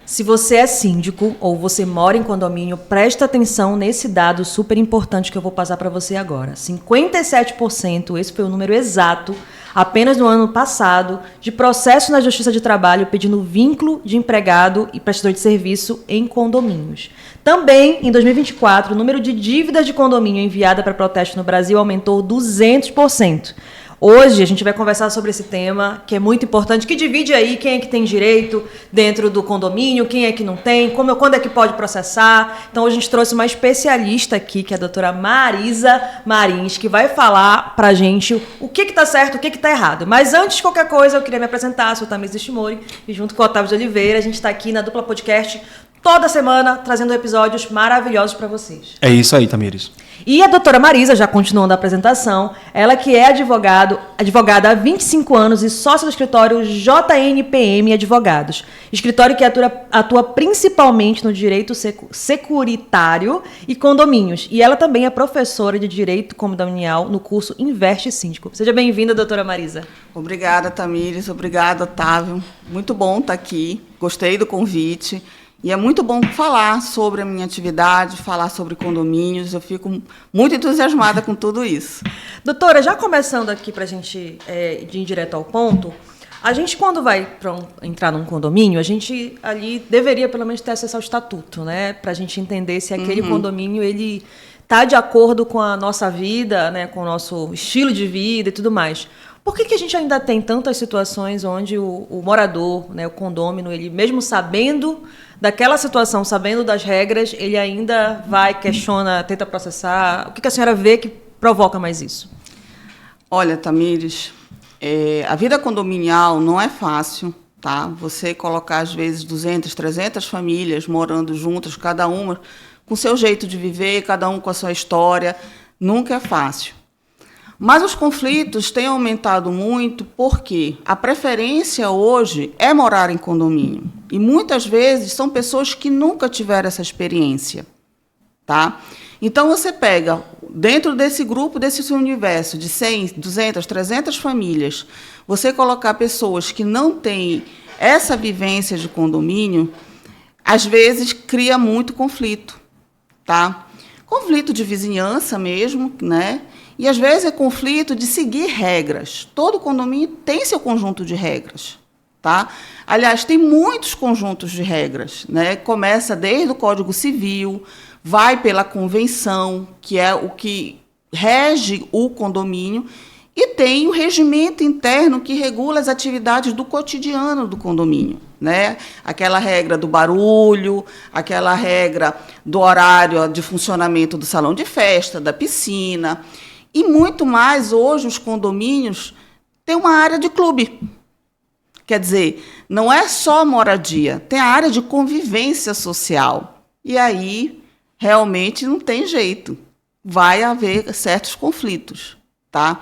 Se você é síndico ou você mora em condomínio, presta atenção nesse dado super importante que eu vou passar para você agora. 57%, esse foi o número exato, apenas no ano passado, de processo na Justiça de Trabalho pedindo vínculo de empregado e prestador de serviço em condomínios. Também, em 2024, o número de dívidas de condomínio enviada para protesto no Brasil aumentou 200%. Hoje a gente vai conversar sobre esse tema, que é muito importante, que divide aí quem é que tem direito dentro do condomínio, quem é que não tem, quando é que pode processar. Então hoje a gente trouxe uma especialista aqui, que é a doutora Marisa Marins, que vai falar pra gente o que está certo, o que está errado. Mas antes de qualquer coisa, eu queria me apresentar, sou Tamires Shimori, e junto com o Otávio de Oliveira, a gente está aqui na Dupla Podcast toda semana, trazendo episódios maravilhosos para vocês. É isso aí, Tamires. E a doutora Marisa, já continuando a apresentação, ela que é advogada há 25 anos e sócia do escritório JNPM Advogados. Escritório que atua principalmente no direito securitário e condomínios. E ela também é professora de direito condominial no curso Investe Síndico. Seja bem-vinda, doutora Marisa. Obrigada, Tamires. Obrigada, Otávio. Muito bom estar aqui. Gostei do convite. E é muito bom falar sobre a minha atividade, falar sobre condomínios. Eu fico muito entusiasmada com tudo isso. Doutora, já começando aqui para a gente ir direto ao ponto, a gente, quando vai entrar num condomínio, a gente ali deveria pelo menos ter acesso ao estatuto, né? Para a gente entender se aquele condomínio ele está de acordo com a nossa vida, né? Com o nosso estilo de vida e tudo mais. Por que a gente ainda tem tantas situações onde o morador, né, o condômino, ele mesmo sabendo daquela situação, sabendo das regras, ele ainda vai, questiona, tenta processar? O que a senhora vê que provoca mais isso? Olha, Tamires, a vida condominial não é fácil, tá? Você colocar, às vezes, 200, 300 famílias morando juntas, cada uma com seu jeito de viver, cada um com a sua história, nunca é fácil. Mas os conflitos têm aumentado muito porque a preferência hoje é morar em condomínio. E muitas vezes são pessoas que nunca tiveram essa experiência. Tá? Então você pega, dentro desse grupo, desse seu universo de 100, 200, 300 famílias, você colocar pessoas que não têm essa vivência de condomínio, às vezes cria muito conflito. Tá? Conflito de vizinhança mesmo, né? E, às vezes, é conflito de seguir regras. Todo condomínio tem seu conjunto de regras. Tá? Aliás, tem muitos conjuntos de regras. Né? Começa desde o Código Civil, vai pela convenção, que é o que rege o condomínio, e tem o regimento interno que regula as atividades do cotidiano do condomínio. Né? Aquela regra do barulho, aquela regra do horário de funcionamento do salão de festa, da piscina. E muito mais, hoje, os condomínios têm uma área de clube. Quer dizer, não é só moradia, tem a área de convivência social. E aí, realmente, não tem jeito. Vai haver certos conflitos. Tá?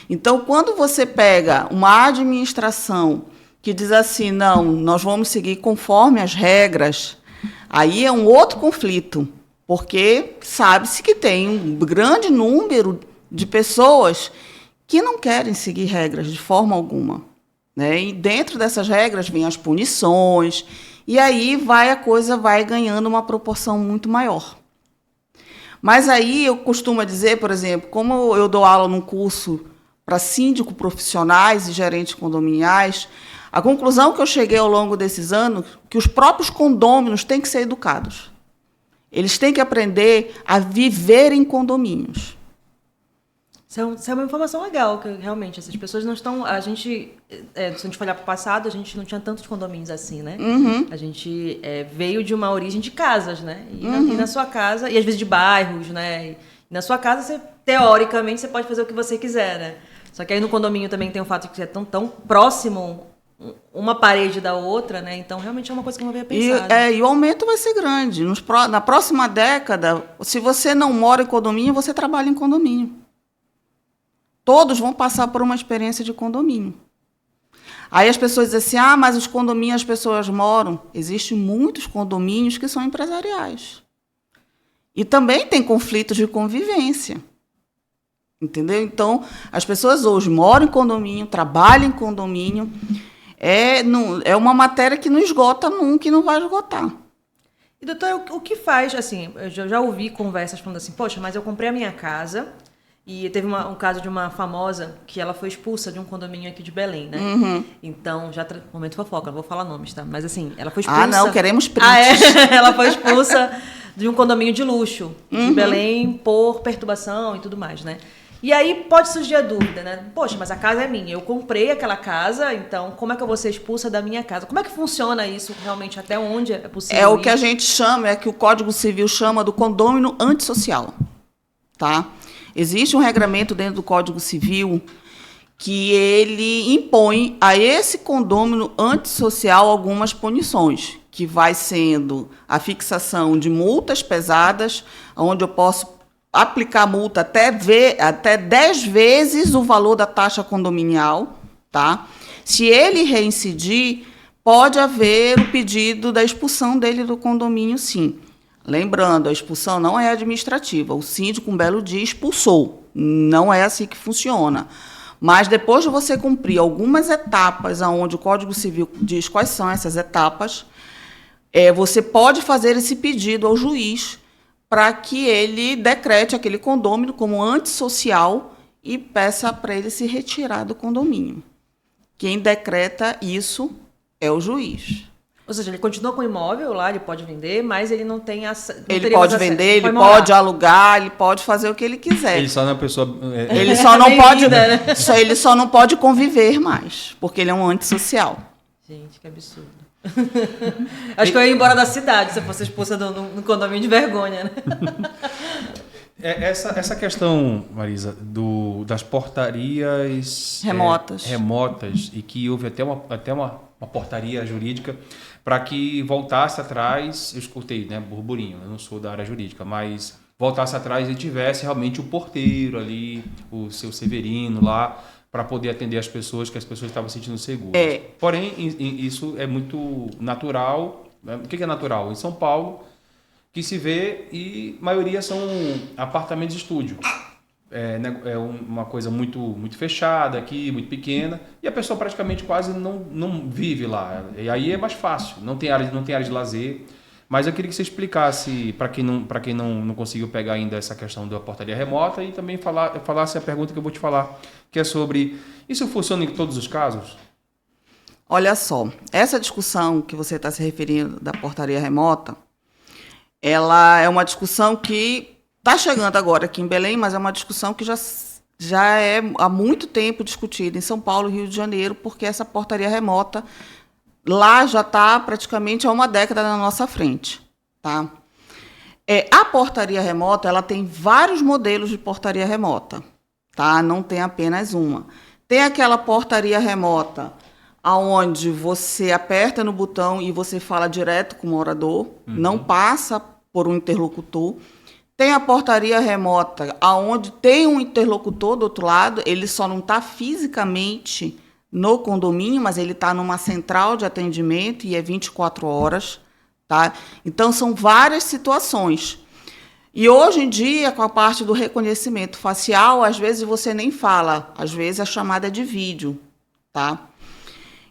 Então, quando você pega uma administração que diz assim, não, nós vamos seguir conforme as regras, aí é um outro conflito, porque sabe-se que tem um grande número de pessoas que não querem seguir regras de forma alguma. Né? E dentro dessas regras vêm as punições, e aí a coisa vai ganhando uma proporção muito maior. Mas aí eu costumo dizer, por exemplo, como eu dou aula num curso para síndico profissionais e gerentes condominiais, a conclusão que eu cheguei ao longo desses anos é que os próprios condôminos têm que ser educados. Eles têm que aprender a viver em condomínios. Isso é uma informação legal, que realmente essas pessoas não estão... se a gente olhar para o passado, a gente não tinha tantos condomínios assim, né? Uhum. A gente veio de uma origem de casas, né? E na sua casa, e às vezes de bairros, né? E na sua casa, teoricamente, você pode fazer o que você quiser, né? Só que aí no condomínio também tem o fato de que você é tão próximo uma parede da outra, né? Então, realmente é uma coisa que eu não havia pensado. E o aumento vai ser grande. Na próxima década, se você não mora em condomínio, você trabalha em condomínio. Todos vão passar por uma experiência de condomínio. Aí as pessoas dizem assim, mas os condomínios as pessoas moram. Existem muitos condomínios que são empresariais. E também tem conflitos de convivência. Entendeu? Então, as pessoas hoje moram em condomínio, trabalham em condomínio. É uma matéria que não esgota nunca e não vai esgotar. E, doutor, o que faz, assim, eu já ouvi conversas falando assim, poxa, mas eu comprei a minha casa e teve um caso de uma famosa que ela foi expulsa de um condomínio aqui de Belém, né? Uhum. Então, momento fofoca, não vou falar nomes, tá? Mas assim, ela foi expulsa... Ah, não, queremos prints. Ela foi expulsa de um condomínio de luxo de Belém por perturbação e tudo mais, né? E aí pode surgir a dúvida, né? Poxa, mas a casa é minha, eu comprei aquela casa, então como é que eu vou ser expulsa da minha casa? Como é que funciona isso realmente? Até onde é possível É o ir? que a gente chama, que o Código Civil chama do condômino antissocial, tá? Existe um regramento dentro do Código Civil que ele impõe a esse condômino antissocial algumas punições, que vai sendo a fixação de multas pesadas, onde eu posso aplicar multa até 10 vezes o valor da taxa condominial, tá? Se ele reincidir, pode haver o pedido da expulsão dele do condomínio, sim. Lembrando, a expulsão não é administrativa. O síndico, um belo dia, expulsou. Não é assim que funciona. Mas depois de você cumprir algumas etapas, onde o Código Civil diz quais são essas etapas, você pode fazer esse pedido ao juiz para que ele decrete aquele condômino como antissocial e peça para ele se retirar do condomínio. Quem decreta isso é o juiz. Ou seja, ele continua com o imóvel lá, ele pode vender, mas ele não tem acesso. Ele pode vender, ele pode alugar, ele pode fazer o que ele quiser. Ele só não é uma pessoa... Ele só não pode, né? Ele só não pode conviver mais, porque ele é um antissocial. Gente, que absurdo. Acho que eu ia embora da cidade se eu fosse expulsa no condomínio de vergonha, né? Essa questão, Marisa, das portarias remotas e que houve até uma portaria jurídica para que voltasse atrás, eu escutei, né, burburinho, eu não sou da área jurídica, mas voltasse atrás e tivesse realmente o porteiro ali, o seu Severino lá, para poder atender as pessoas, que as pessoas estavam se sentindo seguras. Porém, isso é muito natural. O que é natural? Em São Paulo, que se vê, e a maioria são apartamentos de estúdio. É uma coisa muito, muito fechada aqui, muito pequena, e a pessoa praticamente quase não vive lá. E aí é mais fácil, não tem área de lazer. Mas eu queria que você explicasse, para quem não conseguiu pegar ainda essa questão da portaria remota, e também falasse a pergunta que eu vou te falar, que é sobre, isso funciona em todos os casos? Olha só, essa discussão que você está se referindo da portaria remota, ela é uma discussão que está chegando agora aqui em Belém, mas é uma discussão que já é há muito tempo discutida em São Paulo e Rio de Janeiro, porque essa portaria remota lá já está praticamente há uma década na nossa frente, tá? A portaria remota, ela tem vários modelos de portaria remota, tá? Não tem apenas uma. Tem aquela portaria remota aonde você aperta no botão e você fala direto com o morador, não passa por um interlocutor. Tem a portaria remota aonde tem um interlocutor do outro lado, ele só não está fisicamente no condomínio, mas ele está numa central de atendimento e é 24 horas. Tá? Então, são várias situações. E hoje em dia, com a parte do reconhecimento facial, às vezes você nem fala, às vezes a chamada é de vídeo. Tá?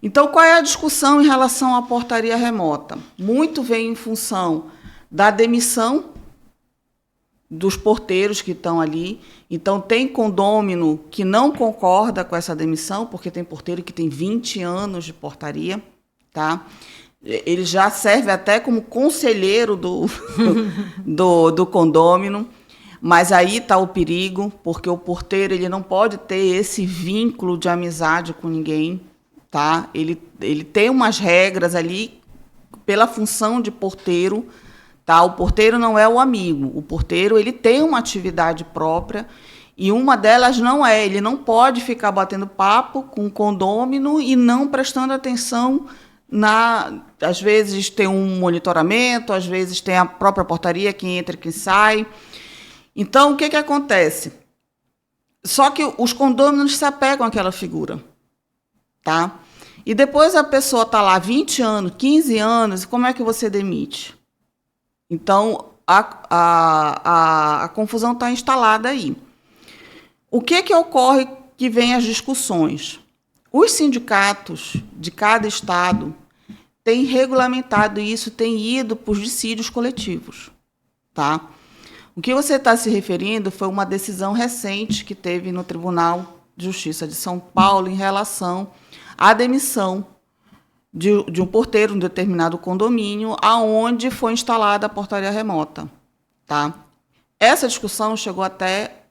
Então, qual é a discussão em relação à portaria remota? Muito vem em função da demissão dos porteiros que estão ali. Então, tem condômino que não concorda com essa demissão, porque tem porteiro que tem 20 anos de portaria, tá? Ele já serve até como conselheiro do condômino, mas aí está o perigo, porque o porteiro ele não pode ter esse vínculo de amizade com ninguém, tá? Ele tem umas regras ali pela função de porteiro. Tá? O porteiro não é o amigo. O porteiro ele tem uma atividade própria e uma delas ele não pode ficar batendo papo com o condômino e não prestando atenção às vezes tem um monitoramento, às vezes tem a própria portaria, quem entra e quem sai. Então, o que acontece? Só que os condôminos se apegam àquela figura. Tá? E depois a pessoa está lá 20 anos, 15 anos, e como é que você demite? Então, a confusão está instalada aí. O que ocorre que vem as discussões? Os sindicatos de cada estado têm regulamentado isso, têm ido para os dissídios coletivos. Tá? O que você está se referindo foi uma decisão recente que teve no Tribunal de Justiça de São Paulo em relação à demissão de um porteiro em um determinado condomínio, aonde foi instalada a portaria remota. Tá? Essa discussão chegou até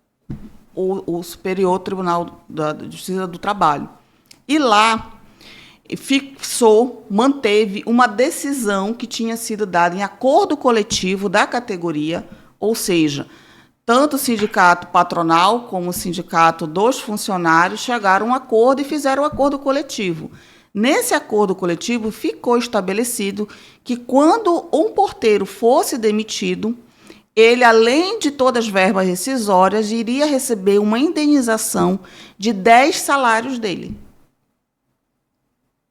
o Superior Tribunal da Justiça do Trabalho. E lá manteve uma decisão que tinha sido dada em acordo coletivo da categoria, ou seja, tanto o sindicato patronal como o sindicato dos funcionários chegaram a um acordo e fizeram um acordo coletivo. Nesse acordo coletivo, ficou estabelecido que, quando um porteiro fosse demitido, ele, além de todas as verbas rescisórias, iria receber uma indenização de 10 salários dele.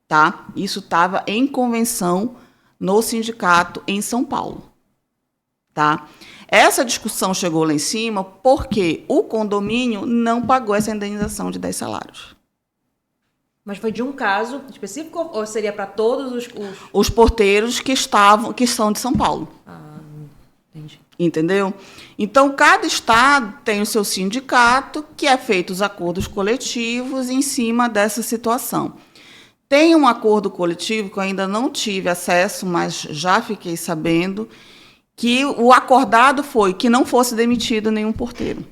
Tá? Isso estava em convenção no sindicato em São Paulo. Tá? Essa discussão chegou lá em cima porque o condomínio não pagou essa indenização de 10 salários. Mas foi de um caso específico ou seria para todos os porteiros que são de São Paulo? Entendi. Entendeu? Então, cada estado tem o seu sindicato, que é feito os acordos coletivos em cima dessa situação. Tem um acordo coletivo que eu ainda não tive acesso, mas já fiquei sabendo, que o acordado foi que não fosse demitido nenhum porteiro.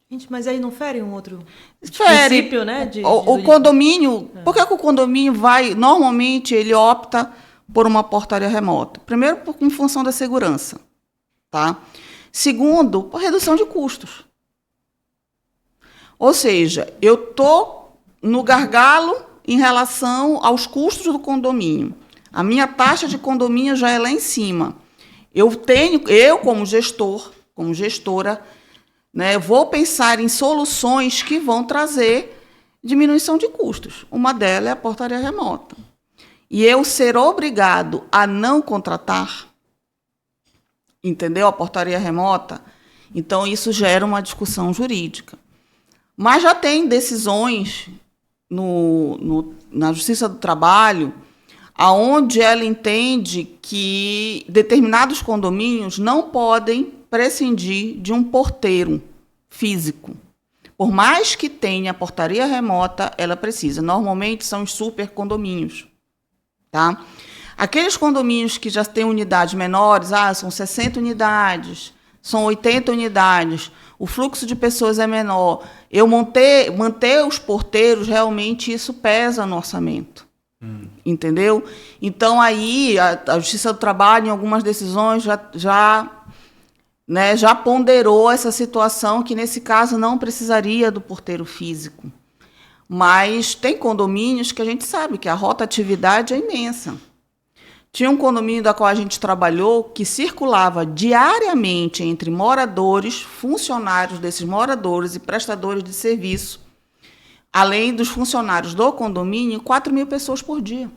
Gente, mas aí não fere um outro princípio, né? O condomínio... Por que o condomínio vai... Normalmente, ele opta por uma portaria remota. Primeiro, em função da segurança. Tá? Segundo, por redução de custos. Ou seja, eu estou no gargalo em relação aos custos do condomínio. A minha taxa de condomínio já é lá em cima. Eu como gestora, né, vou pensar em soluções que vão trazer diminuição de custos. Uma delas é a portaria remota. E eu ser obrigado a não contratar, entendeu? A portaria remota, então isso gera uma discussão jurídica. Mas já tem decisões na Justiça do Trabalho, aonde ela entende que determinados condomínios não podem prescindir de um porteiro físico. Por mais que tenha portaria remota, ela precisa. Normalmente são os super condomínios. Tá? Aqueles condomínios que já têm unidades menores, são 60 unidades, são 80 unidades, o fluxo de pessoas é menor. Eu manter os porteiros, realmente isso pesa no orçamento. Entendeu? Então, aí, a Justiça do Trabalho, em algumas decisões, já ponderou essa situação, que, nesse caso, não precisaria do porteiro físico. Mas tem condomínios que a gente sabe que a rotatividade é imensa. Tinha um condomínio da qual a gente trabalhou que circulava diariamente entre moradores, funcionários desses moradores e prestadores de serviço, além dos funcionários do condomínio, 4.000 pessoas por dia.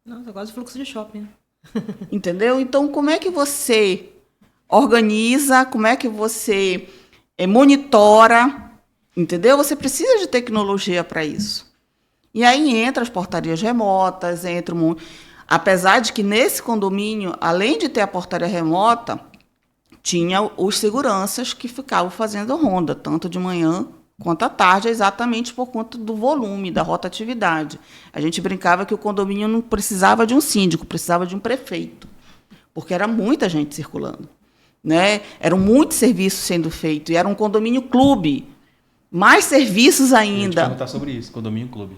Nossa, quase fluxo de shopping. Entendeu? Então, como é que você organiza, como é que você monitora, entendeu? Você precisa de tecnologia para isso. E aí entra as portarias remotas, apesar de que nesse condomínio, além de ter a portaria remota, tinha os seguranças que ficavam fazendo ronda, tanto de manhã quanto à tarde, exatamente por conta do volume, da rotatividade. A gente brincava que o condomínio não precisava de um síndico, precisava de um prefeito, porque era muita gente circulando. Né? Eram muitos serviços sendo feitos, e era um condomínio clube. Mais serviços ainda. A gente vai perguntar sobre isso, condomínio clube.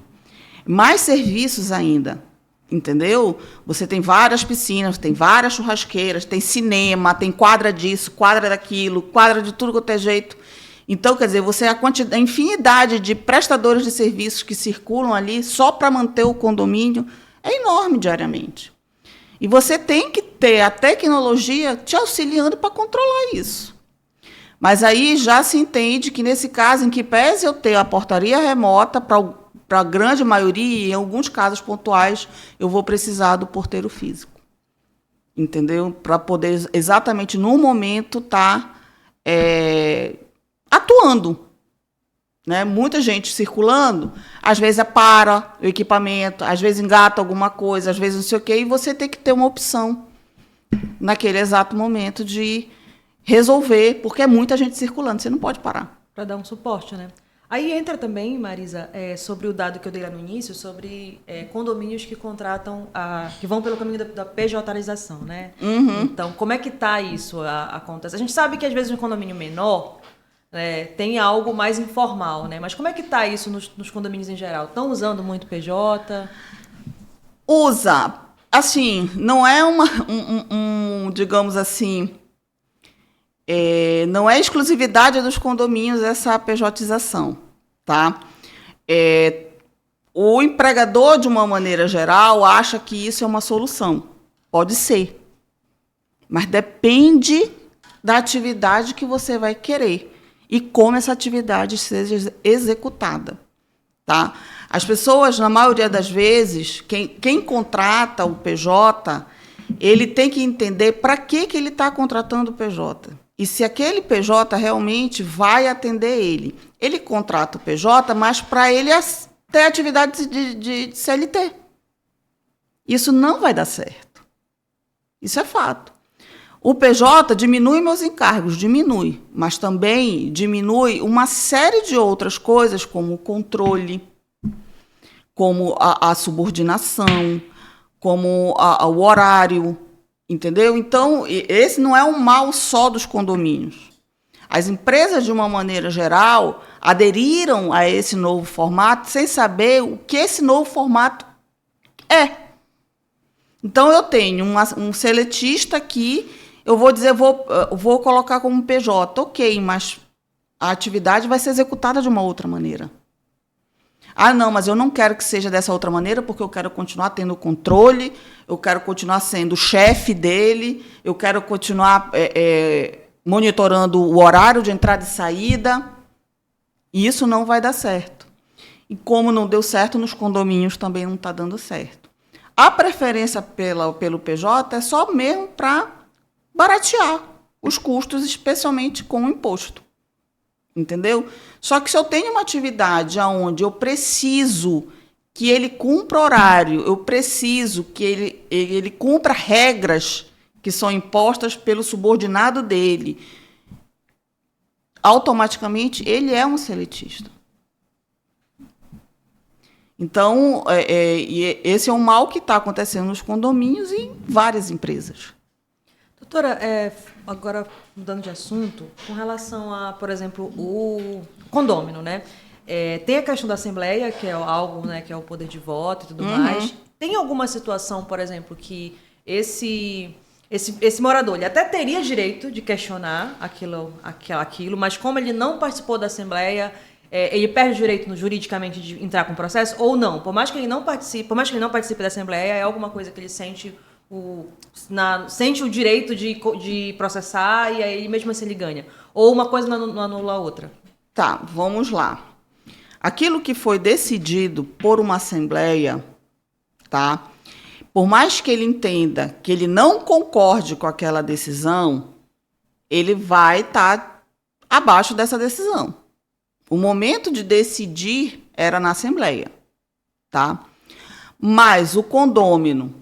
Mais serviços ainda. Entendeu? Você tem várias piscinas, tem várias churrasqueiras, tem cinema, tem quadra disso, quadra daquilo, quadra de tudo quanto é jeito. Então, quer dizer, a infinidade de prestadores de serviços que circulam ali só para manter o condomínio é enorme diariamente. E você tem que ter a tecnologia te auxiliando para controlar isso. Mas aí já se entende que, nesse caso, em que pese eu ter a portaria remota, para a grande maioria, e em alguns casos pontuais, eu vou precisar do porteiro físico. Entendeu? Para poder, exatamente no momento, estar atuando. né? Muita gente circulando, às vezes para o equipamento, às vezes engata alguma coisa, às vezes não sei o quê, e você tem que ter uma opção naquele exato momento de resolver, porque é muita gente circulando, você não pode parar. Para dar um suporte, né? Aí entra também, Marisa, sobre o dado que eu dei lá no início, sobre condomínios que contratam, que vão pelo caminho da PJ-ização, né? Uhum. Então, como é que está isso? Acontece? A gente sabe que, às vezes, um condomínio menor tem algo mais informal, né? Mas como é que está isso nos condomínios em geral? Estão usando muito PJ? Usa. Assim, não é digamos assim, não é exclusividade dos condomínios essa PJ-ização, tá? O empregador, de uma maneira geral, acha que isso é uma solução. Pode ser. Mas depende da atividade que você vai querer e como essa atividade seja executada, tá? As pessoas, na maioria das vezes, quem contrata o PJ, ele tem que entender para que ele está contratando o PJ. E se aquele PJ realmente vai atender ele. Ele contrata o PJ, mas para ele ter atividade de CLT. Isso não vai dar certo. Isso é fato. O PJ diminui meus encargos, diminui, mas também diminui uma série de outras coisas, como o controle, como a subordinação, como o horário, entendeu? Então, esse não é um mal só dos condomínios. As empresas, de uma maneira geral, aderiram a esse novo formato sem saber o que esse novo formato é. Então, eu tenho um seletista aqui, eu vou dizer, vou colocar como PJ, ok, mas a atividade vai ser executada de uma outra maneira. Ah, não, mas eu não quero que seja dessa outra maneira, porque eu quero continuar tendo controle, eu quero continuar sendo o chefe dele, eu quero continuar monitorando o horário de entrada e saída. E isso não vai dar certo. E como não deu certo, nos condomínios também não está dando certo. A preferência pelo PJ é só mesmo para baratear os custos, especialmente com o imposto. Entendeu? Só que se eu tenho uma atividade onde eu preciso que ele cumpra horário, eu preciso que ele cumpra regras que são impostas pelo subordinado dele, automaticamente ele é um seletista. Então, esse é um mal que está acontecendo nos condomínios e em várias empresas. Doutora, agora mudando de assunto, com relação a, por exemplo, o condômino, né? Tem a questão da Assembleia, que é algo, né, que é o poder de voto e tudo mais. Tem alguma situação, por exemplo, que esse morador ele até teria direito de questionar aquilo, mas como ele não participou da Assembleia, ele perde o direito juridicamente de entrar com o processo ou não? Por mais que ele não participe da Assembleia, é alguma coisa que ele sente o direito de processar e aí mesmo assim ele ganha. Ou uma coisa não anula a outra. Tá, vamos lá. Aquilo que foi decidido por uma Assembleia, tá? Por mais que ele entenda que ele não concorde com aquela decisão, ele vai estar abaixo dessa decisão. O momento de decidir era na Assembleia, tá? Mas o condômino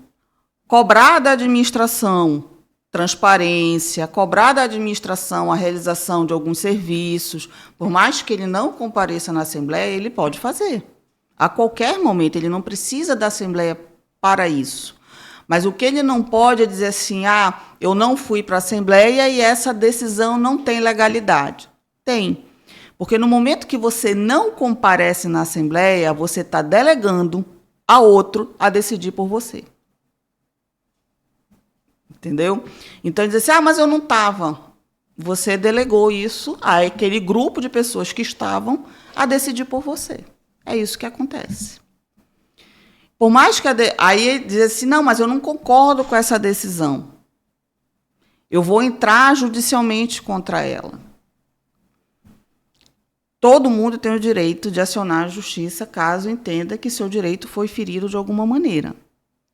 cobrar da administração transparência, cobrar da administração a realização de alguns serviços, por mais que ele não compareça na Assembleia, ele pode fazer. A qualquer momento, ele não precisa da Assembleia para isso. Mas o que ele não pode é dizer assim, eu não fui para a Assembleia e essa decisão não tem legalidade. Tem. Porque no momento que você não comparece na Assembleia, você está delegando a outro a decidir por você. Entendeu? Então, diz assim, mas eu não estava. Você delegou isso àquele grupo de pessoas que estavam a decidir por você. É isso que acontece. Por mais que aí ele diz assim, não, mas eu não concordo com essa decisão. Eu vou entrar judicialmente contra ela. Todo mundo tem o direito de acionar a justiça caso entenda que seu direito foi ferido de alguma maneira.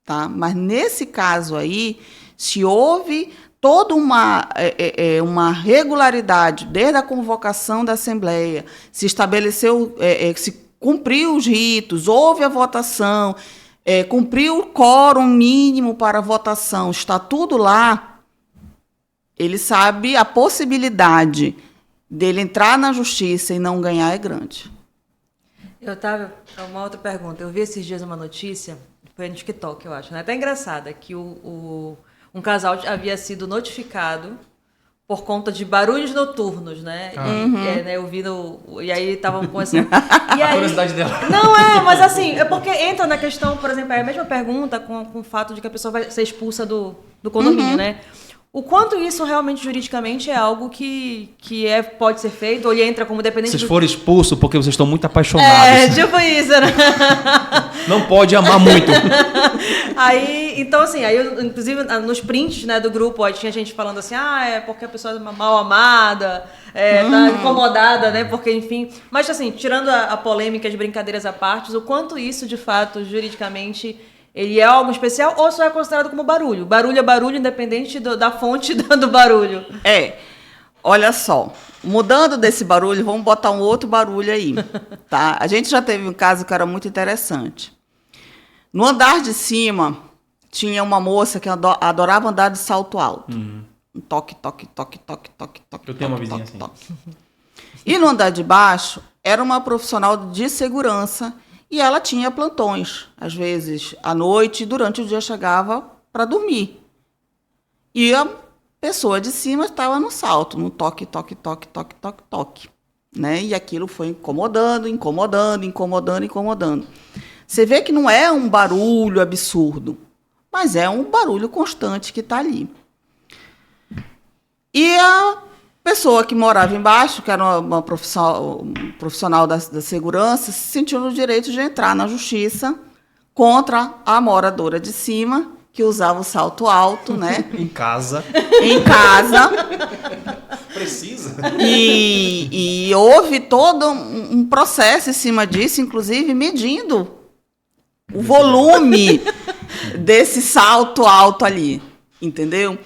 Tá? Mas nesse caso aí, se houve toda uma regularidade, desde a convocação da Assembleia, se estabeleceu, se cumpriu os ritos, houve a votação, cumpriu o quórum mínimo para a votação, está tudo lá, ele sabe a possibilidade dele entrar na justiça e não ganhar é grande. Uma outra pergunta. Eu vi esses dias uma notícia, foi no TikTok, eu acho, né? Até engraçada, que um casal havia sido notificado por conta de barulhos noturnos, né? Né, eu vi e aí estavam com assim... E aí, a curiosidade dela. Não, mas assim, é porque entra na questão, por exemplo, é a mesma pergunta com o fato de que a pessoa vai ser expulsa do condomínio, né? O quanto isso realmente, juridicamente, é algo que pode ser feito, ou ele entra como dependente... Vocês foram expulsos porque vocês estão muito apaixonados. Tipo isso, né? Não pode amar muito. Então, assim, inclusive, nos prints, né, do grupo, aí tinha gente falando assim, é porque a pessoa é mal amada, tá incomodada, né, porque, enfim... Mas, assim, tirando a polêmica, as brincadeiras à parte, o quanto isso, de fato, juridicamente... Ele é algo especial ou só é considerado como barulho? Barulho é barulho, independente da fonte do barulho. Olha só, mudando desse barulho, vamos botar um outro barulho aí, tá? A gente já teve um caso que era muito interessante. No andar de cima, tinha uma moça que adorava andar de salto alto. Um toque, toque, toque, toque, toque, toque. Eu tenho uma vizinha assim. Toque. E no andar de baixo, era uma profissional de segurança. E ela tinha plantões, às vezes à noite, e durante o dia chegava para dormir. E a pessoa de cima estava no salto, no toque, toque, toque, toque, toque, toque. Né? E aquilo foi incomodando, incomodando, incomodando, incomodando. Você vê que não é um barulho absurdo, mas é um barulho constante que está ali. E a pessoa que morava embaixo, que era uma profissional da segurança, se sentiu no direito de entrar na justiça contra a moradora de cima, que usava o salto alto, né? Em casa. Precisa. E houve todo um processo em cima disso, inclusive medindo o volume desse salto alto ali, entendeu?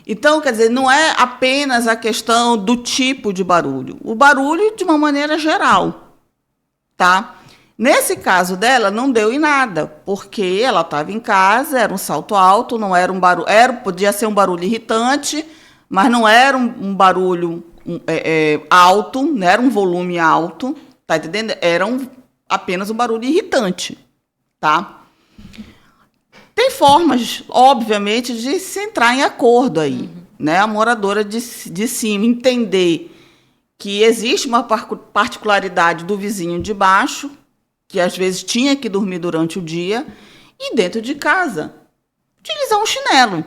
Então, quer dizer, não é apenas a questão do tipo de barulho. O barulho de uma maneira geral, tá? Nesse caso dela, não deu em nada, porque ela estava em casa, era um salto alto, não era um barulho... podia ser um barulho irritante, mas não era um barulho alto, não era um volume alto, tá entendendo? Era apenas um barulho irritante, tá? Tem formas, obviamente, de se entrar em acordo aí. Né? A moradora de cima entender que existe uma particularidade do vizinho de baixo, que às vezes tinha que dormir durante o dia, e dentro de casa utilizar um chinelo.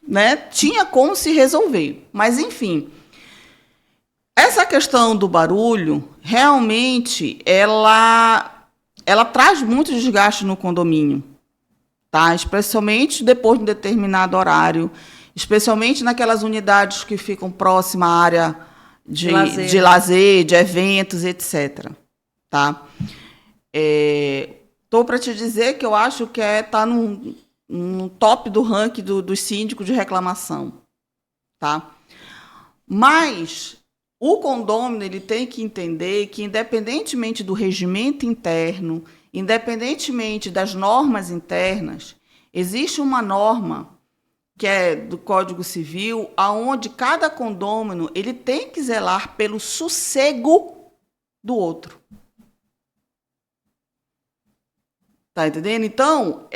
Né? Tinha como se resolver. Mas, enfim, essa questão do barulho, realmente, ela traz muito desgaste no condomínio. Tá? Especialmente depois de um determinado horário, especialmente naquelas unidades que ficam próximas à área de lazer, de eventos, etc. Tá? Estou para te dizer que eu acho que está no top do ranking dos síndicos de reclamação. Tá? Mas o condômino ele tem que entender que, independentemente do regimento interno, independentemente das normas internas, existe uma norma que é do Código Civil, aonde cada condômino ele tem que zelar pelo sossego do outro. Tá entendendo? Então,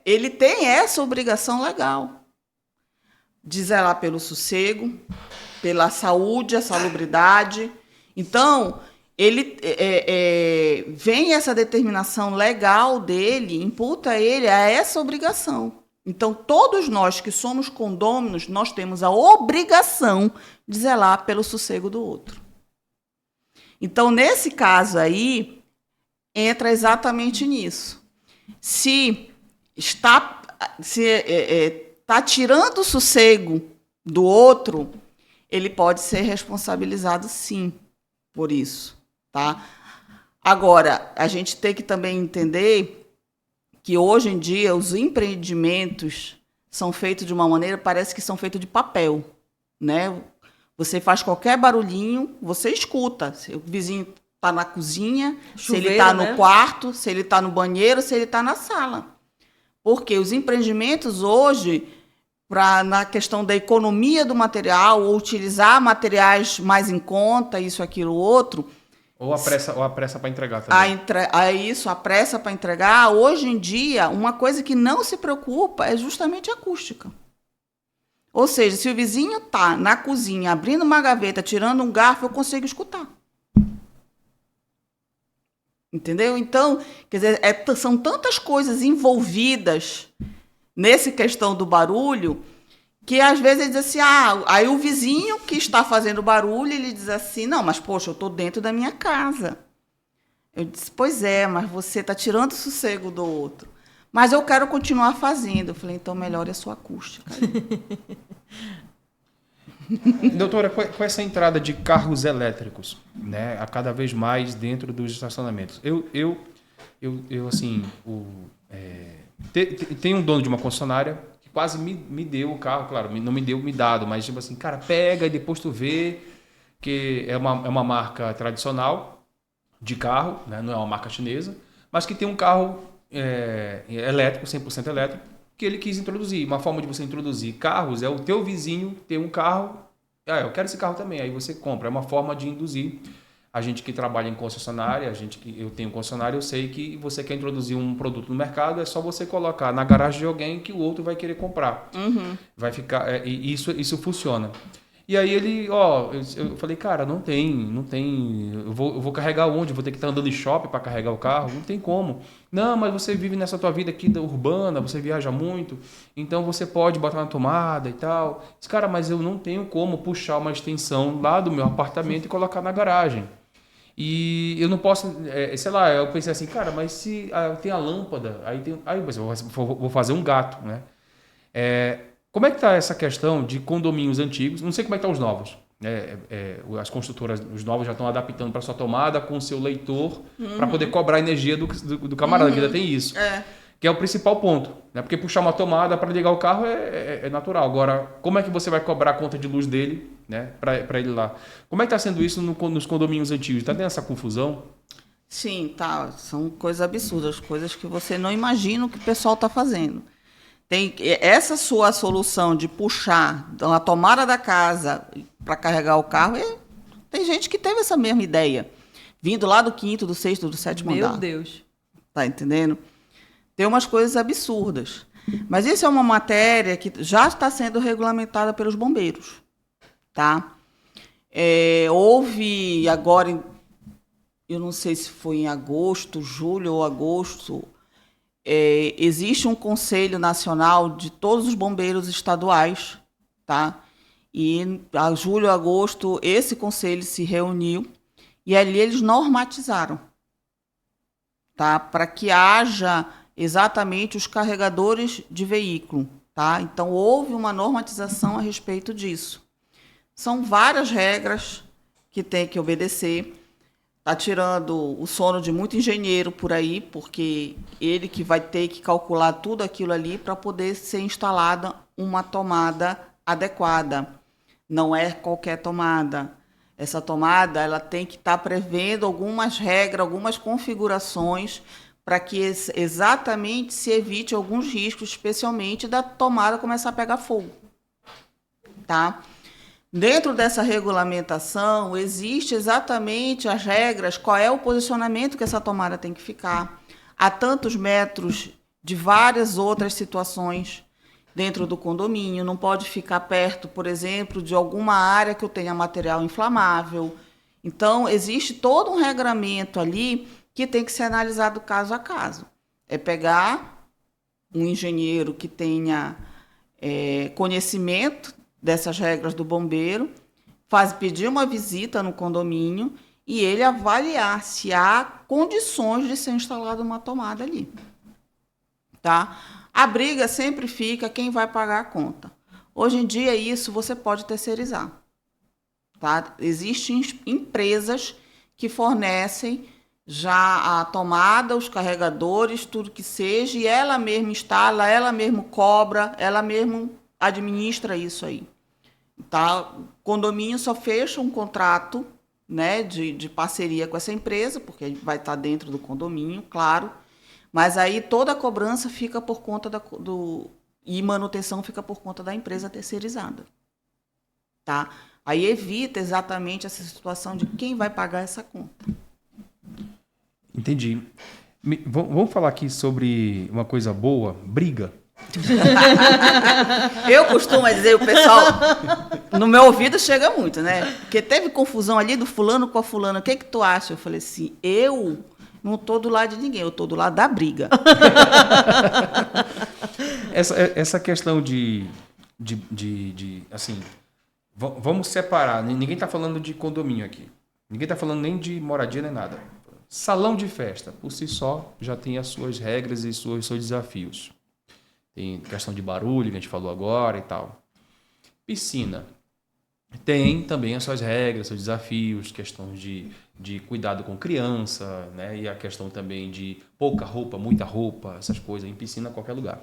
ele tem essa obrigação legal de zelar pelo sossego, pela saúde, a salubridade. Então, ele vem essa determinação legal dele, imputa ele a essa obrigação. Então, todos nós que somos condôminos, nós temos a obrigação de zelar pelo sossego do outro. Então, nesse caso aí, entra exatamente nisso. Se está tirando o sossego do outro, ele pode ser responsabilizado, sim, por isso. Tá? Agora, a gente tem que também entender que, hoje em dia, os empreendimentos são feitos de uma maneira, parece que são feitos de papel, né? Você faz qualquer barulhinho, você escuta. Se o vizinho está na cozinha, chuveiro, se ele está no quarto, se ele está no banheiro, se ele está na sala. Porque os empreendimentos hoje, na questão da economia do material, ou utilizar materiais mais em conta, isso, aquilo, outro... Ou a pressa para entregar também. A pressa para entregar. Hoje em dia, uma coisa que não se preocupa é justamente a acústica. Ou seja, se o vizinho está na cozinha, abrindo uma gaveta, tirando um garfo, eu consigo escutar. Entendeu? Então, quer dizer, são tantas coisas envolvidas nessa questão do barulho, que às vezes ele diz assim, aí o vizinho que está fazendo barulho, ele diz assim, não, mas poxa, eu estou dentro da minha casa. Eu disse, pois é, mas você está tirando o sossego do outro. Mas eu quero continuar fazendo. Eu falei, então melhore a sua acústica. Doutora, com essa entrada de carros elétricos, né, a cada vez mais dentro dos estacionamentos, eu assim, tem um dono de uma concessionária que quase me deu o carro, claro, não me dado, mas tipo assim, cara, pega e depois tu vê, que é uma marca tradicional de carro, né, não é uma marca chinesa, mas que tem um carro elétrico, 100% elétrico, que ele quis introduzir. Uma forma de você introduzir carros é o teu vizinho ter um carro, eu quero esse carro também, aí você compra. É uma forma de induzir. A gente que trabalha em concessionária, eu tenho concessionária, eu sei que você quer introduzir um produto no mercado, é só você colocar na garagem de alguém que o outro vai querer comprar. Uhum. Vai ficar, isso funciona. E aí eu falei, cara, não tem, eu vou carregar onde? Eu vou ter que estar andando em shopping para carregar o carro? Não tem como. Não, mas você vive nessa tua vida aqui da urbana, você viaja muito, então você pode botar na tomada e tal. Disse, cara, mas eu não tenho como puxar uma extensão lá do meu apartamento e colocar na garagem. E eu não posso, sei lá, eu pensei assim, cara, mas se tem a lâmpada, aí eu vou fazer um gato, né? Como é que está essa questão de condomínios antigos? Não sei como é que estão os novos. As construtoras, os novos já estão adaptando para sua tomada com o seu leitor para poder cobrar a energia do camarada, que ainda tem isso. Que é o principal ponto. Né? Porque puxar uma tomada para ligar o carro é natural. Agora, como é que você vai cobrar a conta de luz dele, né, para ele lá? Como é que está sendo isso nos condomínios antigos? Está tendo essa confusão? Sim, tá. São coisas absurdas, coisas que você não imagina o que o pessoal está fazendo. Tem essa sua solução de puxar a tomada da casa para carregar o carro, tem gente que teve essa mesma ideia, vindo lá do 5º, do 6º, do 7º andar. Meu Deus. Tá entendendo? Tem umas coisas absurdas. Mas isso é uma matéria que já está sendo regulamentada pelos bombeiros. Tá? Houve agora, eu não sei se foi em agosto, julho ou agosto, existe um conselho nacional de todos os bombeiros estaduais, tá? E a julho, agosto, esse conselho se reuniu e ali eles normatizaram, tá? Para que haja exatamente os carregadores de veículo, tá? Então houve uma normatização a respeito disso. São várias regras que tem que obedecer. Está tirando o sono de muito engenheiro por aí, porque ele que vai ter que calcular tudo aquilo ali para poder ser instalada uma tomada adequada. Não é qualquer tomada. Essa tomada ela tem que estar prevendo algumas regras, algumas configurações para que exatamente se evite alguns riscos, especialmente da tomada começar a pegar fogo. Tá? Dentro dessa regulamentação, existe exatamente as regras, qual é o posicionamento que essa tomada tem que ficar, a tantos metros de várias outras situações dentro do condomínio, não pode ficar perto, por exemplo, de alguma área que eu tenha material inflamável. Então, existe todo um regramento ali que tem que ser analisado caso a caso. É pegar um engenheiro que tenha conhecimento dessas regras do bombeiro, pedir uma visita no condomínio e ele avaliar se há condições de ser instalada uma tomada ali. Tá? A briga sempre fica quem vai pagar a conta. Hoje em dia, isso você pode terceirizar. Tá? Existem empresas que fornecem já a tomada, os carregadores, tudo que seja, e ela mesma instala, ela mesma cobra, ela mesma administra isso aí. Tá? O condomínio só fecha um contrato, né, de parceria com essa empresa, porque vai estar dentro do condomínio, claro, mas aí toda a cobrança fica por conta e manutenção fica por conta da empresa terceirizada. Tá? Aí evita exatamente essa situação de quem vai pagar essa conta. Entendi. Vamos falar aqui sobre uma coisa boa, briga. Eu costumo dizer, o pessoal, no meu ouvido chega muito, né? Porque teve confusão ali do fulano com a fulana. O que tu acha? Eu falei assim, eu não tô do lado de ninguém, eu tô do lado da briga. Essa questão de assim, vamos separar. Ninguém está falando de condomínio aqui. Ninguém está falando nem de moradia nem nada. Salão de festa, por si só, já tem as suas regras e os seus desafios. Tem questão de barulho, que a gente falou agora e tal. Piscina. Tem também as suas regras, seus desafios, questões de cuidado com criança, né? E a questão também de pouca roupa, muita roupa, essas coisas, em piscina, em qualquer lugar.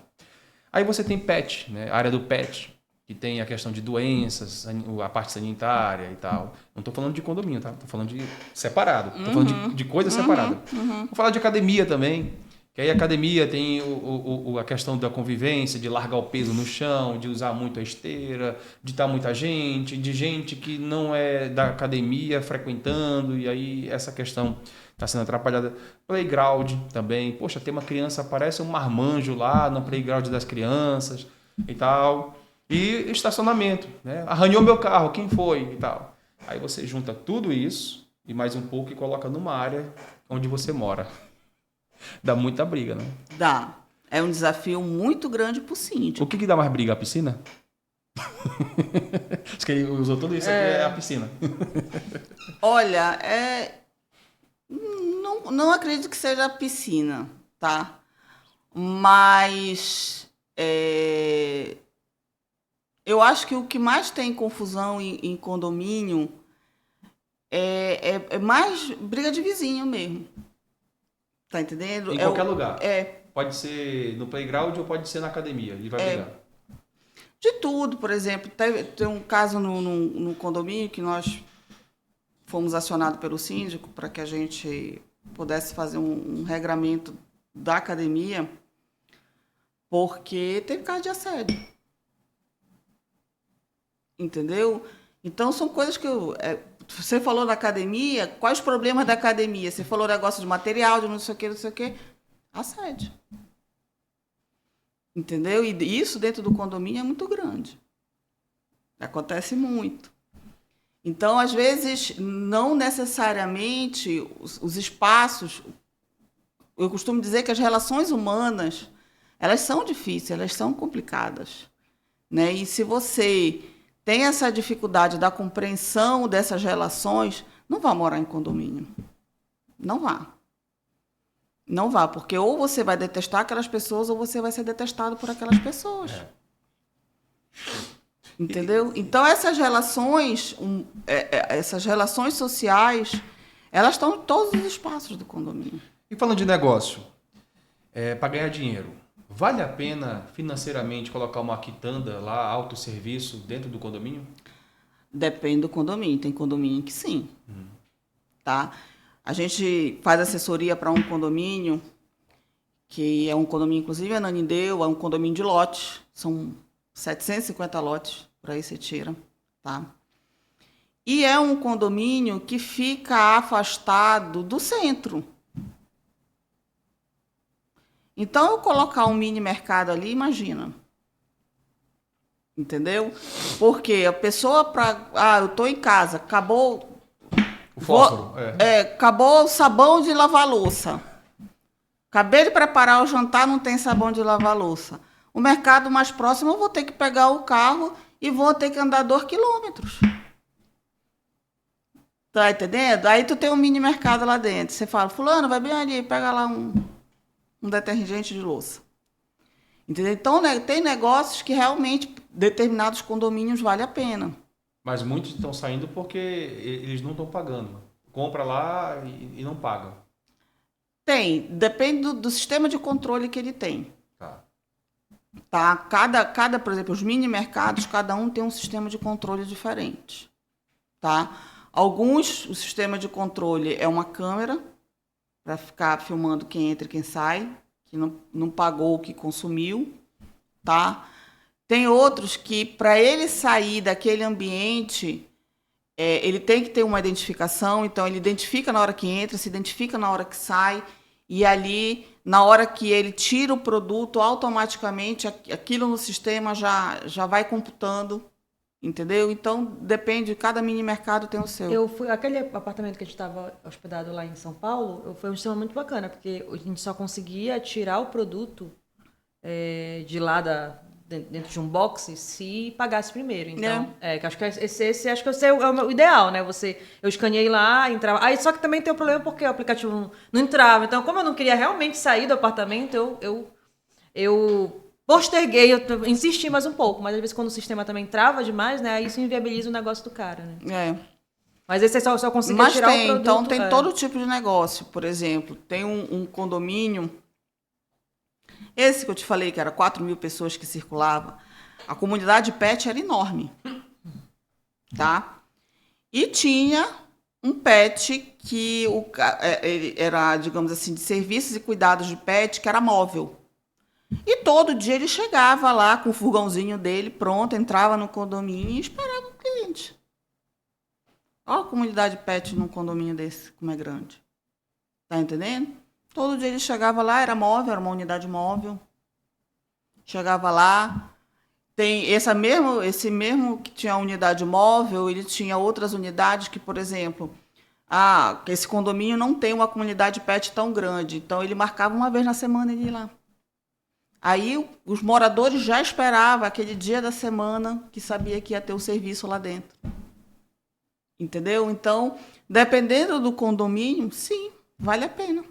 Aí você tem pet, né? A área do pet, que tem a questão de doenças, a parte sanitária e tal. Não estou falando de condomínio, tá? Estou falando de separado. Estou falando de coisa separada. Vou falar de academia também. Que aí a academia tem a questão da convivência, de largar o peso no chão, de usar muito a esteira, de estar muita gente, de gente que não é da academia frequentando, e aí essa questão está sendo atrapalhada. Playground também. Poxa, tem uma criança, parece um marmanjo lá no playground das crianças e tal. E estacionamento, né? Arranhou meu carro, quem foi e tal. Aí você junta tudo isso e mais um pouco e coloca numa área onde você mora. Dá muita briga, né? Dá. É um desafio muito grande para o síndico. O que dá mais briga? A piscina? Acho que ele usou tudo isso aqui, é a piscina. Olha, não acredito que seja a piscina, tá? Mas eu acho que o que mais tem confusão em condomínio é mais briga de vizinho mesmo. Tá entendendo? Em qualquer lugar. Pode ser no playground ou pode ser na academia. Ele vai brigar. De tudo, por exemplo. Tem um caso no condomínio que nós fomos acionados pelo síndico para que a gente pudesse fazer um regramento da academia, porque teve caso de assédio. Entendeu? Então, são coisas que você falou da academia, quais os problemas da academia? Você falou negócio de material, de não sei o que. Assédio. Entendeu? E isso dentro do condomínio é muito grande. Acontece muito. Então, às vezes, não necessariamente os espaços... Eu costumo dizer que as relações humanas, elas são difíceis, elas são complicadas. Né? E se você tem essa dificuldade da compreensão dessas relações, não vá morar em condomínio. Não vá. Não vá, porque ou você vai detestar aquelas pessoas ou você vai ser detestado por aquelas pessoas. Entendeu? Então, essas relações sociais, elas estão em todos os espaços do condomínio. E falando de negócio, para ganhar dinheiro, vale a pena financeiramente colocar uma quitanda lá, autosserviço, dentro do condomínio? Depende do condomínio. Tem condomínio que sim. Tá? A gente faz assessoria para um condomínio, que é um condomínio, inclusive, é Nanindeu, é um condomínio de lotes. São 750 lotes, por aí você tira. Tá? E é um condomínio que fica afastado do centro. Então, eu colocar um mini mercado ali, imagina. Entendeu? Porque a pessoa eu estou em casa, acabou... O fósforo. Acabou o sabão de lavar louça. Acabei de preparar o jantar, não tem sabão de lavar louça. O mercado mais próximo, eu vou ter que pegar o carro e vou ter que andar 2 quilômetros. Tá entendendo? Aí tu tem um mini mercado lá dentro. Você fala, fulano, vai bem ali, pega lá um detergente de louça. Entendeu? Então, tem negócios que realmente determinados condomínios vale a pena. Mas muitos estão saindo porque eles não estão pagando. Compra lá e não pagam. Tem, depende do sistema de controle que ele tem. Tá? Cada, por exemplo, os mini mercados, cada um tem um sistema de controle diferente. Tá? Alguns, o sistema de controle é uma câmera para ficar filmando quem entra e quem sai, que não pagou o que consumiu. Tá? Tem outros que, para ele sair daquele ambiente, ele tem que ter uma identificação, então ele identifica na hora que entra, se identifica na hora que sai, e ali, na hora que ele tira o produto, automaticamente aquilo no sistema já vai computando, entendeu? Então, depende, cada mini mercado tem o seu. Aquele apartamento que a gente estava hospedado lá em São Paulo, foi um sistema muito bacana, porque a gente só conseguia tirar o produto de lá dentro de um box se pagasse primeiro. Então, que acho que esse acho que é o ideal, né? Eu escaneei lá, entrava. Aí só que também tem o problema porque o aplicativo não entrava. Então, como eu não queria realmente sair do apartamento, eu posterguei, eu insisti mais um pouco. Mas às vezes quando o sistema também trava demais, né? Aí isso inviabiliza o negócio do cara, né? Mas esse só conseguia tirar o produto. Então tem todo tipo de negócio. Por exemplo, tem um condomínio. Esse que eu te falei, que era 4.000 pessoas que circulavam, a comunidade pet era enorme. Tá? E tinha um pet que ele era, digamos assim, de serviços e cuidados de pet, que era móvel. E todo dia ele chegava lá com o furgãozinho dele, pronto, entrava no condomínio e esperava o cliente. Olha a comunidade pet num condomínio desse, como é grande. Tá entendendo? Todo dia ele chegava lá, era móvel, era uma unidade móvel. Chegava lá, tem esse mesmo que tinha a unidade móvel, ele tinha outras unidades que, por exemplo, esse condomínio não tem uma comunidade pet tão grande, então ele marcava uma vez na semana ele ir lá. Aí os moradores já esperavam aquele dia da semana que sabia que ia ter o serviço lá dentro. Entendeu? Então, dependendo do condomínio, sim, vale a pena.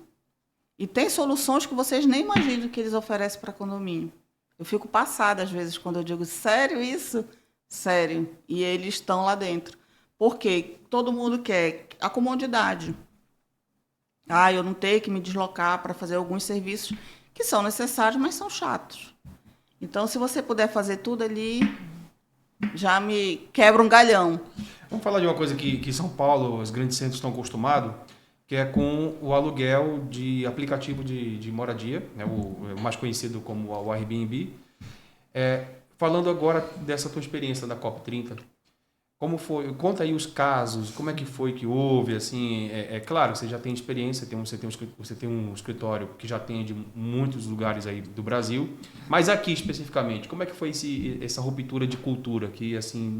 E tem soluções que vocês nem imaginam que eles oferecem para condomínio. Eu fico passada, às vezes, quando eu digo, sério isso? Sério. E eles estão lá dentro. Por quê? Todo mundo quer a comodidade. Eu não tenho que me deslocar para fazer alguns serviços que são necessários, mas são chatos. Então, se você puder fazer tudo ali, já me quebra um galhão. Vamos falar de uma coisa que São Paulo, os grandes centros estão acostumados, que é com o aluguel de aplicativo de moradia, né, o mais conhecido como o Airbnb. Falando agora dessa tua experiência da COP30, como foi? Conta aí os casos, como é que foi que houve, assim, claro, você já tem experiência, você tem um escritório que já atende muitos lugares aí do Brasil, mas aqui especificamente, como é que foi essa ruptura de cultura que, assim,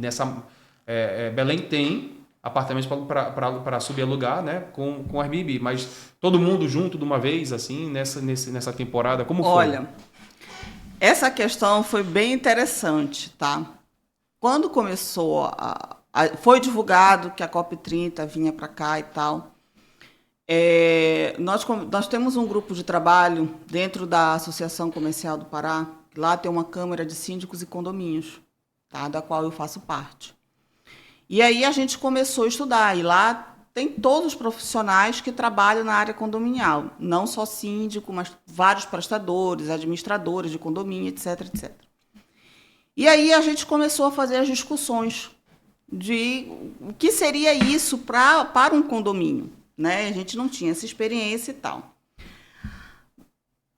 Belém tem apartamentos para subalugar, né, com Airbnb, mas todo mundo junto de uma vez, assim, nessa temporada, como foi? Olha, essa questão foi bem interessante, tá? Quando começou, foi divulgado que a COP30 vinha para cá e tal, nós temos um grupo de trabalho dentro da Associação Comercial do Pará, lá tem uma Câmara de Síndicos e Condomínios, tá, da qual eu faço parte. E aí a gente começou a estudar, e lá tem todos os profissionais que trabalham na área condominial, não só síndico, mas vários prestadores, administradores de condomínio, etc, etc. E aí a gente começou a fazer as discussões de o que seria isso para um condomínio, né? A gente não tinha essa experiência e tal.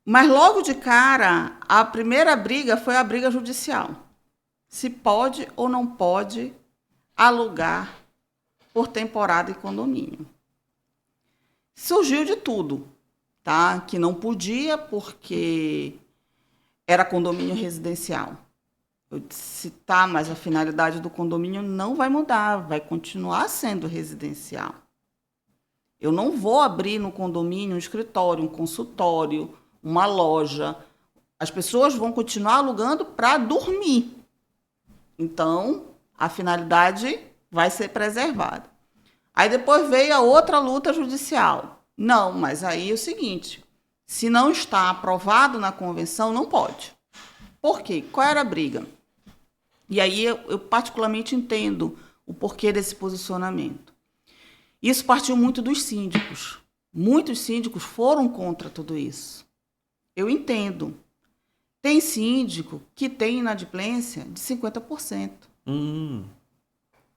Mas logo de cara, a primeira briga foi a briga judicial. Se pode ou não pode alugar por temporada em condomínio. Surgiu de tudo, tá? Que não podia porque era condomínio residencial. Eu disse, tá, mas a finalidade do condomínio não vai mudar, vai continuar sendo residencial. Eu não vou abrir no condomínio um escritório, um consultório, uma loja. As pessoas vão continuar alugando para dormir. Então, a finalidade vai ser preservada. Aí depois veio a outra luta judicial. Não, mas aí é o seguinte, se não está aprovado na convenção, não pode. Por quê? Qual era a briga? E aí eu particularmente entendo o porquê desse posicionamento. Isso partiu muito dos síndicos, Muitos síndicos foram contra tudo isso. Eu entendo. Tem síndico que tem inadimplência de 50%.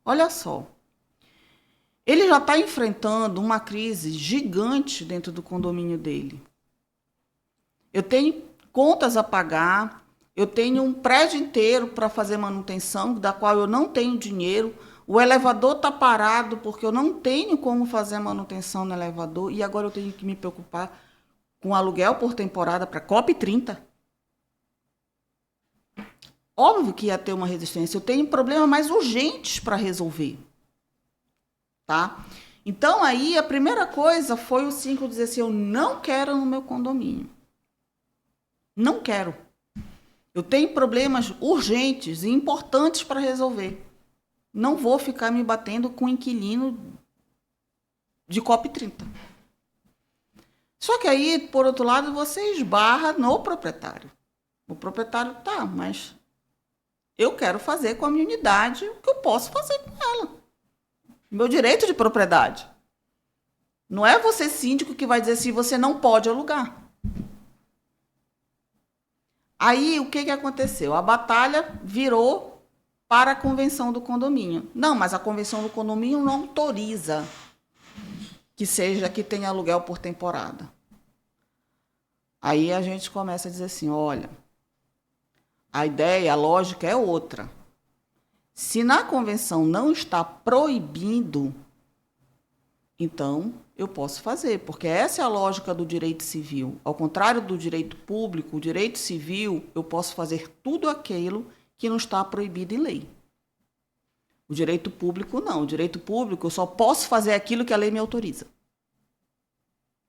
Olha só. Ele já está enfrentando uma crise gigante dentro do condomínio dele. Eu tenho contas a pagar, eu tenho um prédio inteiro para fazer manutenção, da qual eu não tenho dinheiro. O elevador está parado porque eu não tenho como fazer manutenção no elevador e agora eu tenho que me preocupar com aluguel por temporada para COP30. Óbvio que ia ter uma resistência. Eu tenho problemas mais urgentes para resolver. Tá? Então, aí, a primeira coisa foi o síndico dizer assim, eu não quero no meu condomínio. Não quero. Eu tenho problemas urgentes e importantes para resolver. Não vou ficar me batendo com inquilino de COP30. Só que aí, por outro lado, você esbarra no proprietário. O proprietário, tá, mas eu quero fazer com a minha unidade o que eu posso fazer com ela. Meu direito de propriedade. Não é você, síndico, que vai dizer assim, você não pode alugar. Aí, o que aconteceu? A batalha virou para a convenção do condomínio. Não, mas a convenção do condomínio não autoriza que tenha aluguel por temporada. Aí a gente começa a dizer assim, olha, a ideia, a lógica é outra. Se na convenção não está proibido, então eu posso fazer, porque essa é a lógica do direito civil. Ao contrário do direito público, o direito civil, eu posso fazer tudo aquilo que não está proibido em lei. O direito público, não. O direito público, eu só posso fazer aquilo que a lei me autoriza.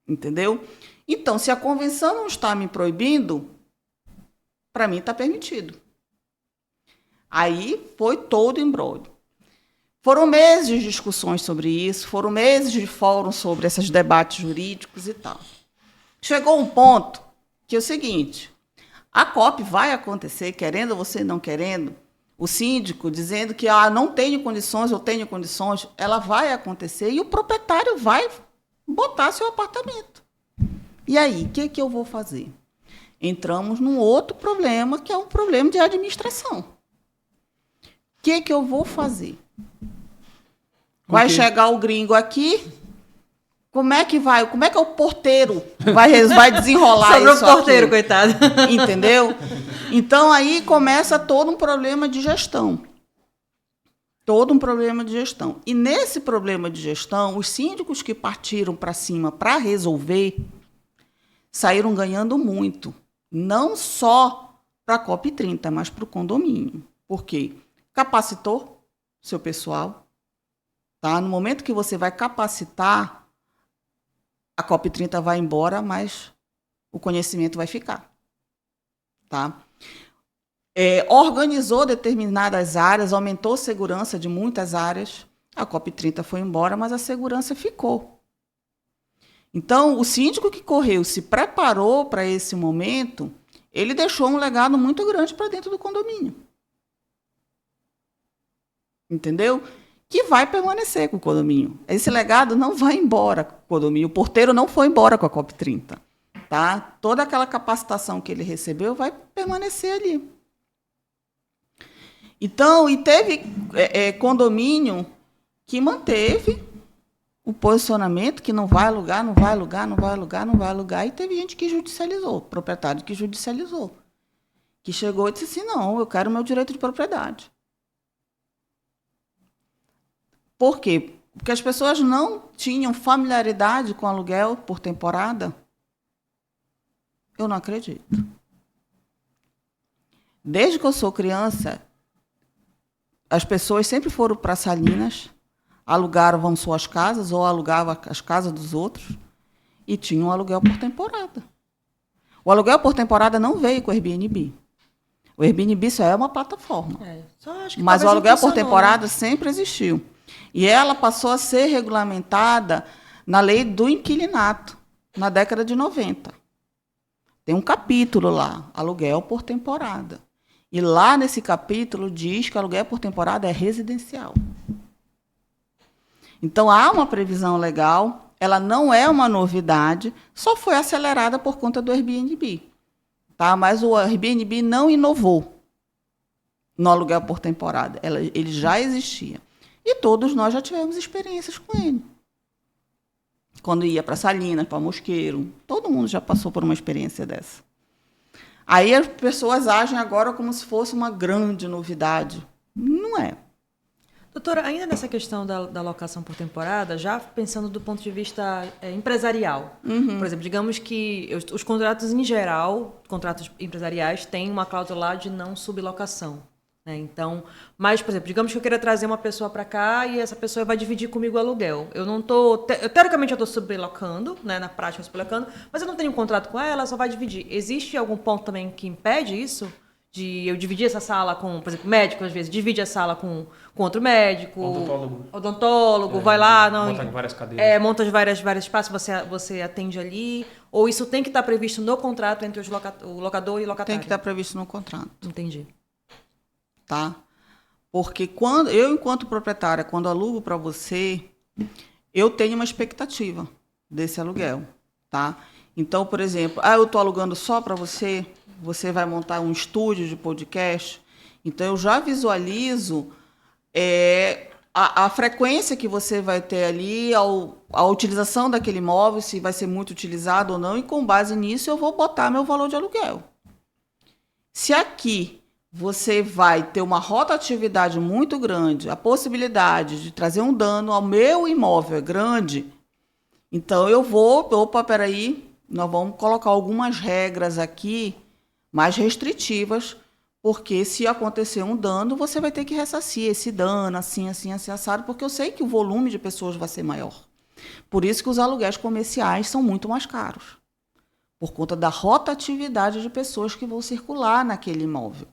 Entendeu? Então, se a convenção não está me proibindo, para mim está permitido. Aí foi todo imbróglio. Foram meses de discussões sobre isso, foram meses de fórum sobre esses debates jurídicos e tal. Chegou um ponto que é o seguinte, a COP vai acontecer, querendo você não querendo, o síndico dizendo que não tenho condições, eu tenho condições, ela vai acontecer e o proprietário vai botar seu apartamento. E aí, o que eu vou fazer? Entramos num outro problema, que é um problema de administração. O que eu vou fazer? Vai chegar o gringo aqui, como é que vai? Como é que o porteiro vai desenrolar isso aqui? Sobre o porteiro, coitado. Entendeu? Então, aí começa todo um problema de gestão. Todo um problema de gestão. E nesse problema de gestão, os síndicos que partiram para cima para resolver saíram ganhando muito. Não só para a COP30, mas para o condomínio. Por quê? Capacitou seu pessoal. Tá? No momento que você vai capacitar, a COP30 vai embora, mas o conhecimento vai ficar. Tá? Organizou determinadas áreas, aumentou a segurança de muitas áreas. A COP30 foi embora, mas a segurança ficou. Então, o síndico que correu, se preparou para esse momento, ele deixou um legado muito grande para dentro do condomínio. Entendeu? Que vai permanecer com o condomínio. Esse legado não vai embora com o condomínio. O porteiro não foi embora com a COP30. Tá? Toda aquela capacitação que ele recebeu vai permanecer ali. Então, e teve condomínio que manteve o posicionamento que não vai alugar, não vai alugar, não vai alugar, não vai alugar, e teve gente que judicializou, proprietário que judicializou, que chegou e disse assim, não, eu quero o meu direito de propriedade. Por quê? Porque as pessoas não tinham familiaridade com aluguel por temporada. Eu não acredito. Desde que eu sou criança, as pessoas sempre foram para Salinas, alugavam suas casas ou alugavam as casas dos outros e tinham aluguel por temporada. O aluguel por temporada não veio com o Airbnb. O Airbnb só é uma plataforma. Mas o aluguel por temporada sempre existiu. E ela passou a ser regulamentada na lei do inquilinato, na década de 90. Tem um capítulo lá, aluguel por temporada. E lá nesse capítulo diz que aluguel por temporada é residencial. Então, há uma previsão legal, ela não é uma novidade, só foi acelerada por conta do Airbnb. Tá? Mas o Airbnb não inovou no aluguel por temporada. Ele já existia. E todos nós já tivemos experiências com ele. Quando ia para Salinas, para Mosqueiro, todo mundo já passou por uma experiência dessa. Aí as pessoas agem agora como se fosse uma grande novidade. Não é. Doutora, ainda nessa questão da locação por temporada, já pensando do ponto de vista empresarial, por exemplo, digamos que os contratos em geral, contratos empresariais, têm uma cláusula lá de não sublocação. Né? Então, mas, por exemplo, digamos que eu queira trazer uma pessoa para cá e essa pessoa vai dividir comigo o aluguel. Eu não estou, teoricamente eu estou sublocando, né, na prática eu estou sublocando, mas eu não tenho um contrato com ela, só vai dividir. Existe algum ponto também que impede isso? De eu dividir essa sala com, por exemplo, médico, às vezes, divide a sala com outro médico. Odontólogo, vai lá. Monta várias cadeiras. Monta vários espaços, você atende ali. Ou isso tem que estar previsto no contrato entre o locador e o locatário? Tem que estar previsto no contrato. Entendi. Tá? Porque eu, enquanto proprietária, quando alugo para você, eu tenho uma expectativa desse aluguel. Tá? Então, por exemplo, eu estou alugando só para você... Você vai montar um estúdio de podcast. Então, eu já visualizo a frequência que você vai ter ali, a utilização daquele imóvel, se vai ser muito utilizado ou não, e com base nisso eu vou botar meu valor de aluguel. Se aqui você vai ter uma rotatividade muito grande, a possibilidade de trazer um dano ao meu imóvel é grande, então eu vou, peraí, nós vamos colocar algumas regras aqui mais restritivas, porque se acontecer um dano, você vai ter que ressarcir esse dano, assim, assado, porque eu sei que o volume de pessoas vai ser maior. Por isso que os aluguéis comerciais são muito mais caros, por conta da rotatividade de pessoas que vão circular naquele imóvel.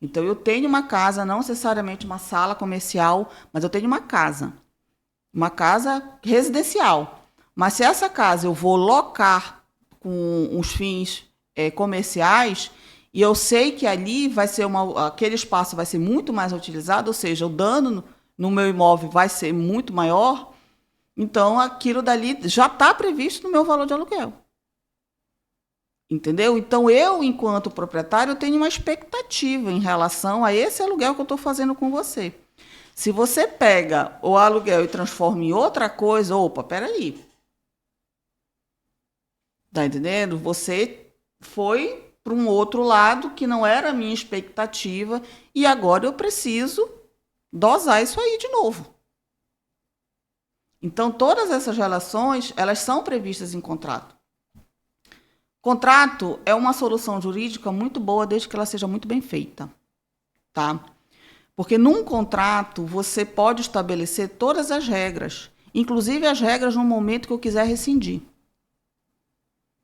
Então, eu tenho uma casa, não necessariamente uma sala comercial, mas eu tenho uma casa residencial. Mas se essa casa eu vou locar com os fins comerciais, e eu sei que ali vai ser aquele espaço vai ser muito mais utilizado, ou seja, o dano no meu imóvel vai ser muito maior, então aquilo dali já está previsto no meu valor de aluguel. Entendeu? Então, eu, enquanto proprietário, tenho uma expectativa em relação a esse aluguel que eu estou fazendo com você. Se você pega o aluguel e transforma em outra coisa, peraí. Está entendendo? Você foi para um outro lado que não era a minha expectativa e agora eu preciso dosar isso aí de novo. Então, todas essas relações, elas são previstas em contrato. Contrato é uma solução jurídica muito boa desde que ela seja muito bem feita. Tá? Porque num contrato você pode estabelecer todas as regras, inclusive as regras no momento que eu quiser rescindir.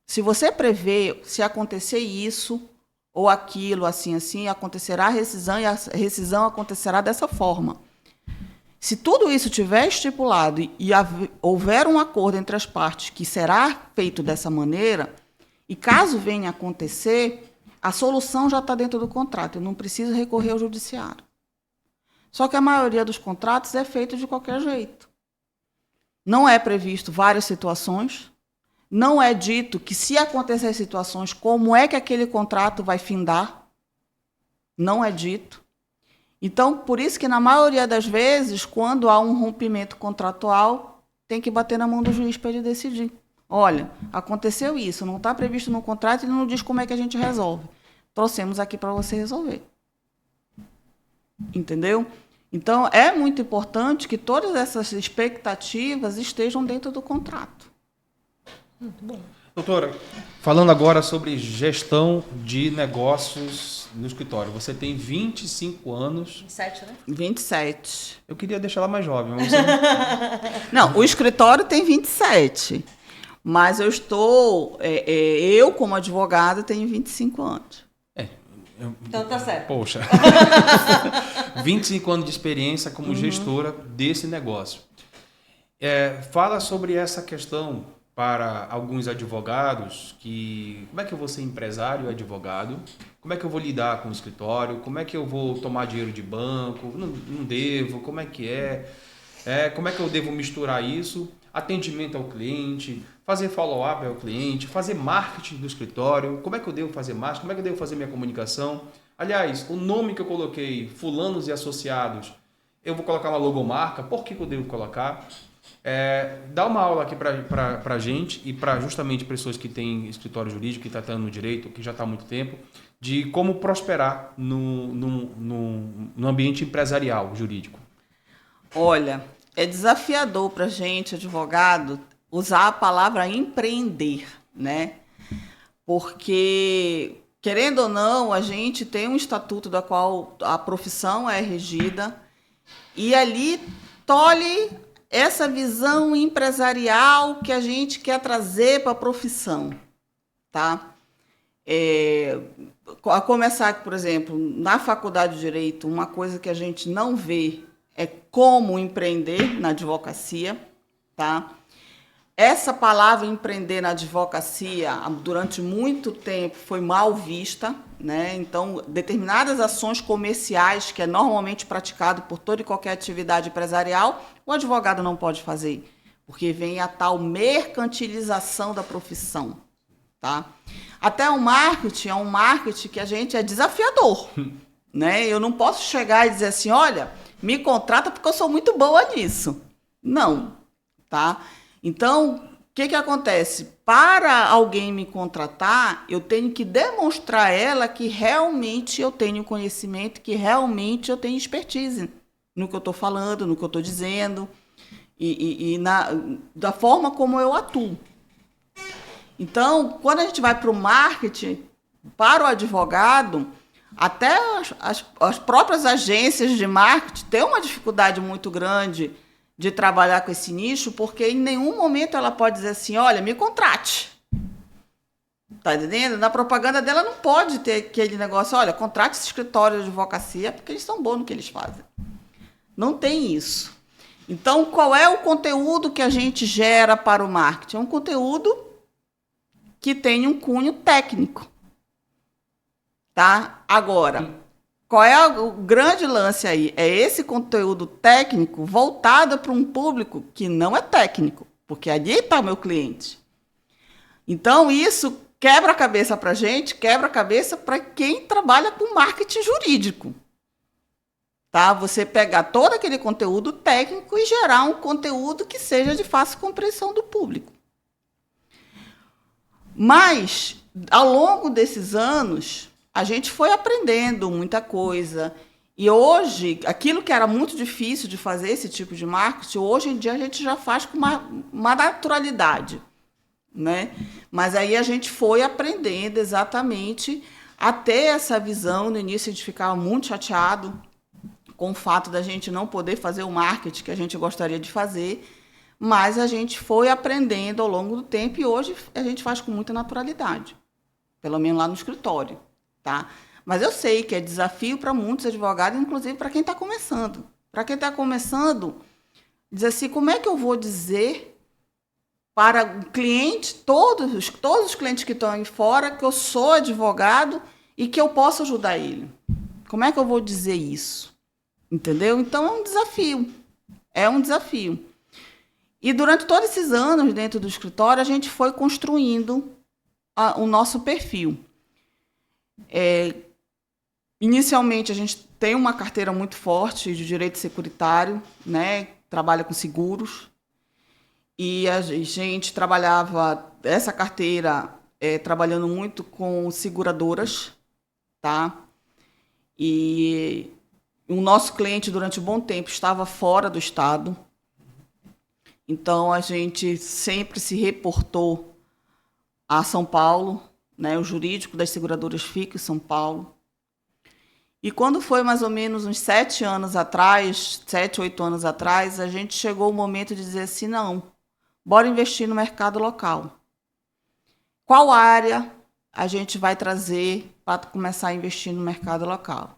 Se você prevê, se acontecer isso ou aquilo, assim, acontecerá a rescisão e a rescisão acontecerá dessa forma. Se tudo isso tiver estipulado e houver um acordo entre as partes que será feito dessa maneira, e caso venha a acontecer, a solução já está dentro do contrato, eu não preciso recorrer ao judiciário. Só que a maioria dos contratos é feito de qualquer jeito. Não é previsto várias situações. Não é dito que, se acontecer situações, como é que aquele contrato vai findar. Não é dito. Então, por isso que, na maioria das vezes, quando há um rompimento contratual, tem que bater na mão do juiz para ele decidir. Olha, aconteceu isso, não está previsto no contrato e não diz como é que a gente resolve. Trouxemos aqui para você resolver. Entendeu? Então, é muito importante que todas essas expectativas estejam dentro do contrato. Muito bom. Doutora, falando agora sobre gestão de negócios no escritório. Você tem 25 anos. 27, né? 27. Eu queria deixar ela mais jovem. Mas você... Não, o escritório tem 27. Mas eu estou... eu, como advogada, tenho 25 anos. Então tá certo. Poxa. 25 anos de experiência como gestora desse negócio. Fala sobre essa questão para alguns advogados, como é que eu vou ser empresário e advogado? Como é que eu vou lidar com o escritório? Como é que eu vou tomar dinheiro de banco? Não devo? Como é que é? Como é que eu devo misturar isso? atendimento ao cliente, fazer follow-up ao cliente, fazer marketing do escritório, como é que eu devo fazer marketing, como é que eu devo fazer minha comunicação. Aliás, o nome que eu coloquei, Fulanos e Associados, eu vou colocar uma logomarca, por que eu devo colocar? Dá uma aula aqui para a gente e para justamente pessoas que têm escritório jurídico, que estão tratando no direito, que já está há muito tempo, de como prosperar no ambiente empresarial jurídico. Olha, é desafiador para a gente, advogado, usar a palavra empreender, né? Porque, querendo ou não, a gente tem um estatuto da qual a profissão é regida e ali tolhe essa visão empresarial que a gente quer trazer para a profissão, tá? A começar, por exemplo, na faculdade de Direito, uma coisa que a gente não vê é como empreender na advocacia, tá? Essa palavra empreender na advocacia, durante muito tempo, foi mal vista, né? Então, determinadas ações comerciais, que é normalmente praticado por toda e qualquer atividade empresarial, o advogado não pode fazer, porque vem a tal mercantilização da profissão, tá? Até o marketing é um marketing que a gente é desafiador, né? Eu não posso chegar e dizer assim, olha, me contrata porque eu sou muito boa nisso. Não, tá? Então, o que acontece? Para alguém me contratar, eu tenho que demonstrar a ela que realmente eu tenho conhecimento, que realmente eu tenho expertise no que eu estou falando, no que eu estou dizendo e da forma como eu atuo. Então, quando a gente vai para o marketing, para o advogado, até as próprias agências de marketing têm uma dificuldade muito grande de trabalhar com esse nicho, porque em nenhum momento ela pode dizer assim, olha, me contrate. Tá entendendo? Na propaganda dela não pode ter aquele negócio, olha, contrate esse escritório de advocacia, porque eles são bons no que eles fazem. Não tem isso. Então, qual é o conteúdo que a gente gera para o marketing? É um conteúdo que tem um cunho técnico. Tá? Agora, qual é o grande lance aí? É esse conteúdo técnico voltado para um público que não é técnico, porque ali está o meu cliente. Então, isso quebra a cabeça para a gente, quebra a cabeça para quem trabalha com marketing jurídico. Tá? Você pegar todo aquele conteúdo técnico e gerar um conteúdo que seja de fácil compreensão do público. Mas, ao longo desses anos, a gente foi aprendendo muita coisa. E hoje, aquilo que era muito difícil de fazer, esse tipo de marketing, hoje em dia a gente já faz com uma naturalidade, né? Mas aí a gente foi aprendendo exatamente a ter essa visão. No início a gente ficava muito chateado com o fato da gente não poder fazer o marketing que a gente gostaria de fazer, mas a gente foi aprendendo ao longo do tempo e hoje a gente faz com muita naturalidade, pelo menos lá no escritório. Tá? Mas eu sei que é desafio para muitos advogados, inclusive para quem está começando. Para quem está começando, diz assim, como é que eu vou dizer para o cliente, todos os clientes que estão aí fora, que eu sou advogado e que eu posso ajudar ele? Como é que eu vou dizer isso? Entendeu? Então, é um desafio. É um desafio. E durante todos esses anos dentro do escritório, a gente foi construindo o nosso perfil. Inicialmente, a gente tem uma carteira muito forte de direito securitário, né? Trabalha com seguros, e a gente trabalhava essa carteira trabalhando muito com seguradoras, tá? E o nosso cliente, durante um bom tempo, estava fora do estado, então a gente sempre se reportou a São Paulo, né? O jurídico das seguradoras fica em São Paulo. E quando foi mais ou menos uns 7 anos atrás, 7, 8 anos atrás, a gente chegou o momento de dizer assim, não, bora investir no mercado local. Qual área a gente vai trazer para começar a investir no mercado local?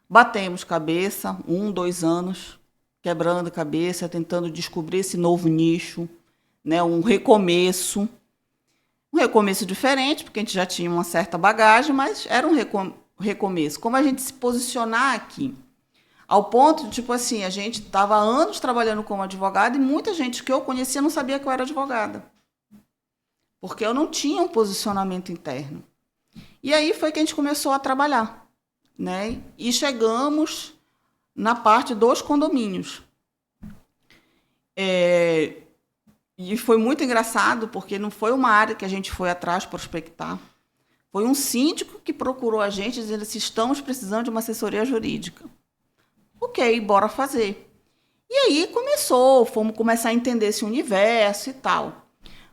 Batemos cabeça, 1, 2 anos, quebrando cabeça, tentando descobrir esse novo nicho, né? Um recomeço diferente, porque a gente já tinha uma certa bagagem, mas era um recomeço. Como a gente se posicionar aqui? Ao ponto de, tipo assim, a gente estava há anos trabalhando como advogada e muita gente que eu conhecia não sabia que eu era advogada. Porque eu não tinha um posicionamento interno. E aí foi que a gente começou a trabalhar, né? E chegamos na parte dos condomínios. E foi muito engraçado, porque não foi uma área que a gente foi atrás prospectar. Foi um síndico que procurou a gente dizendo assim, estamos precisando de uma assessoria jurídica. Ok, bora fazer. E aí fomos começar a entender esse universo e tal.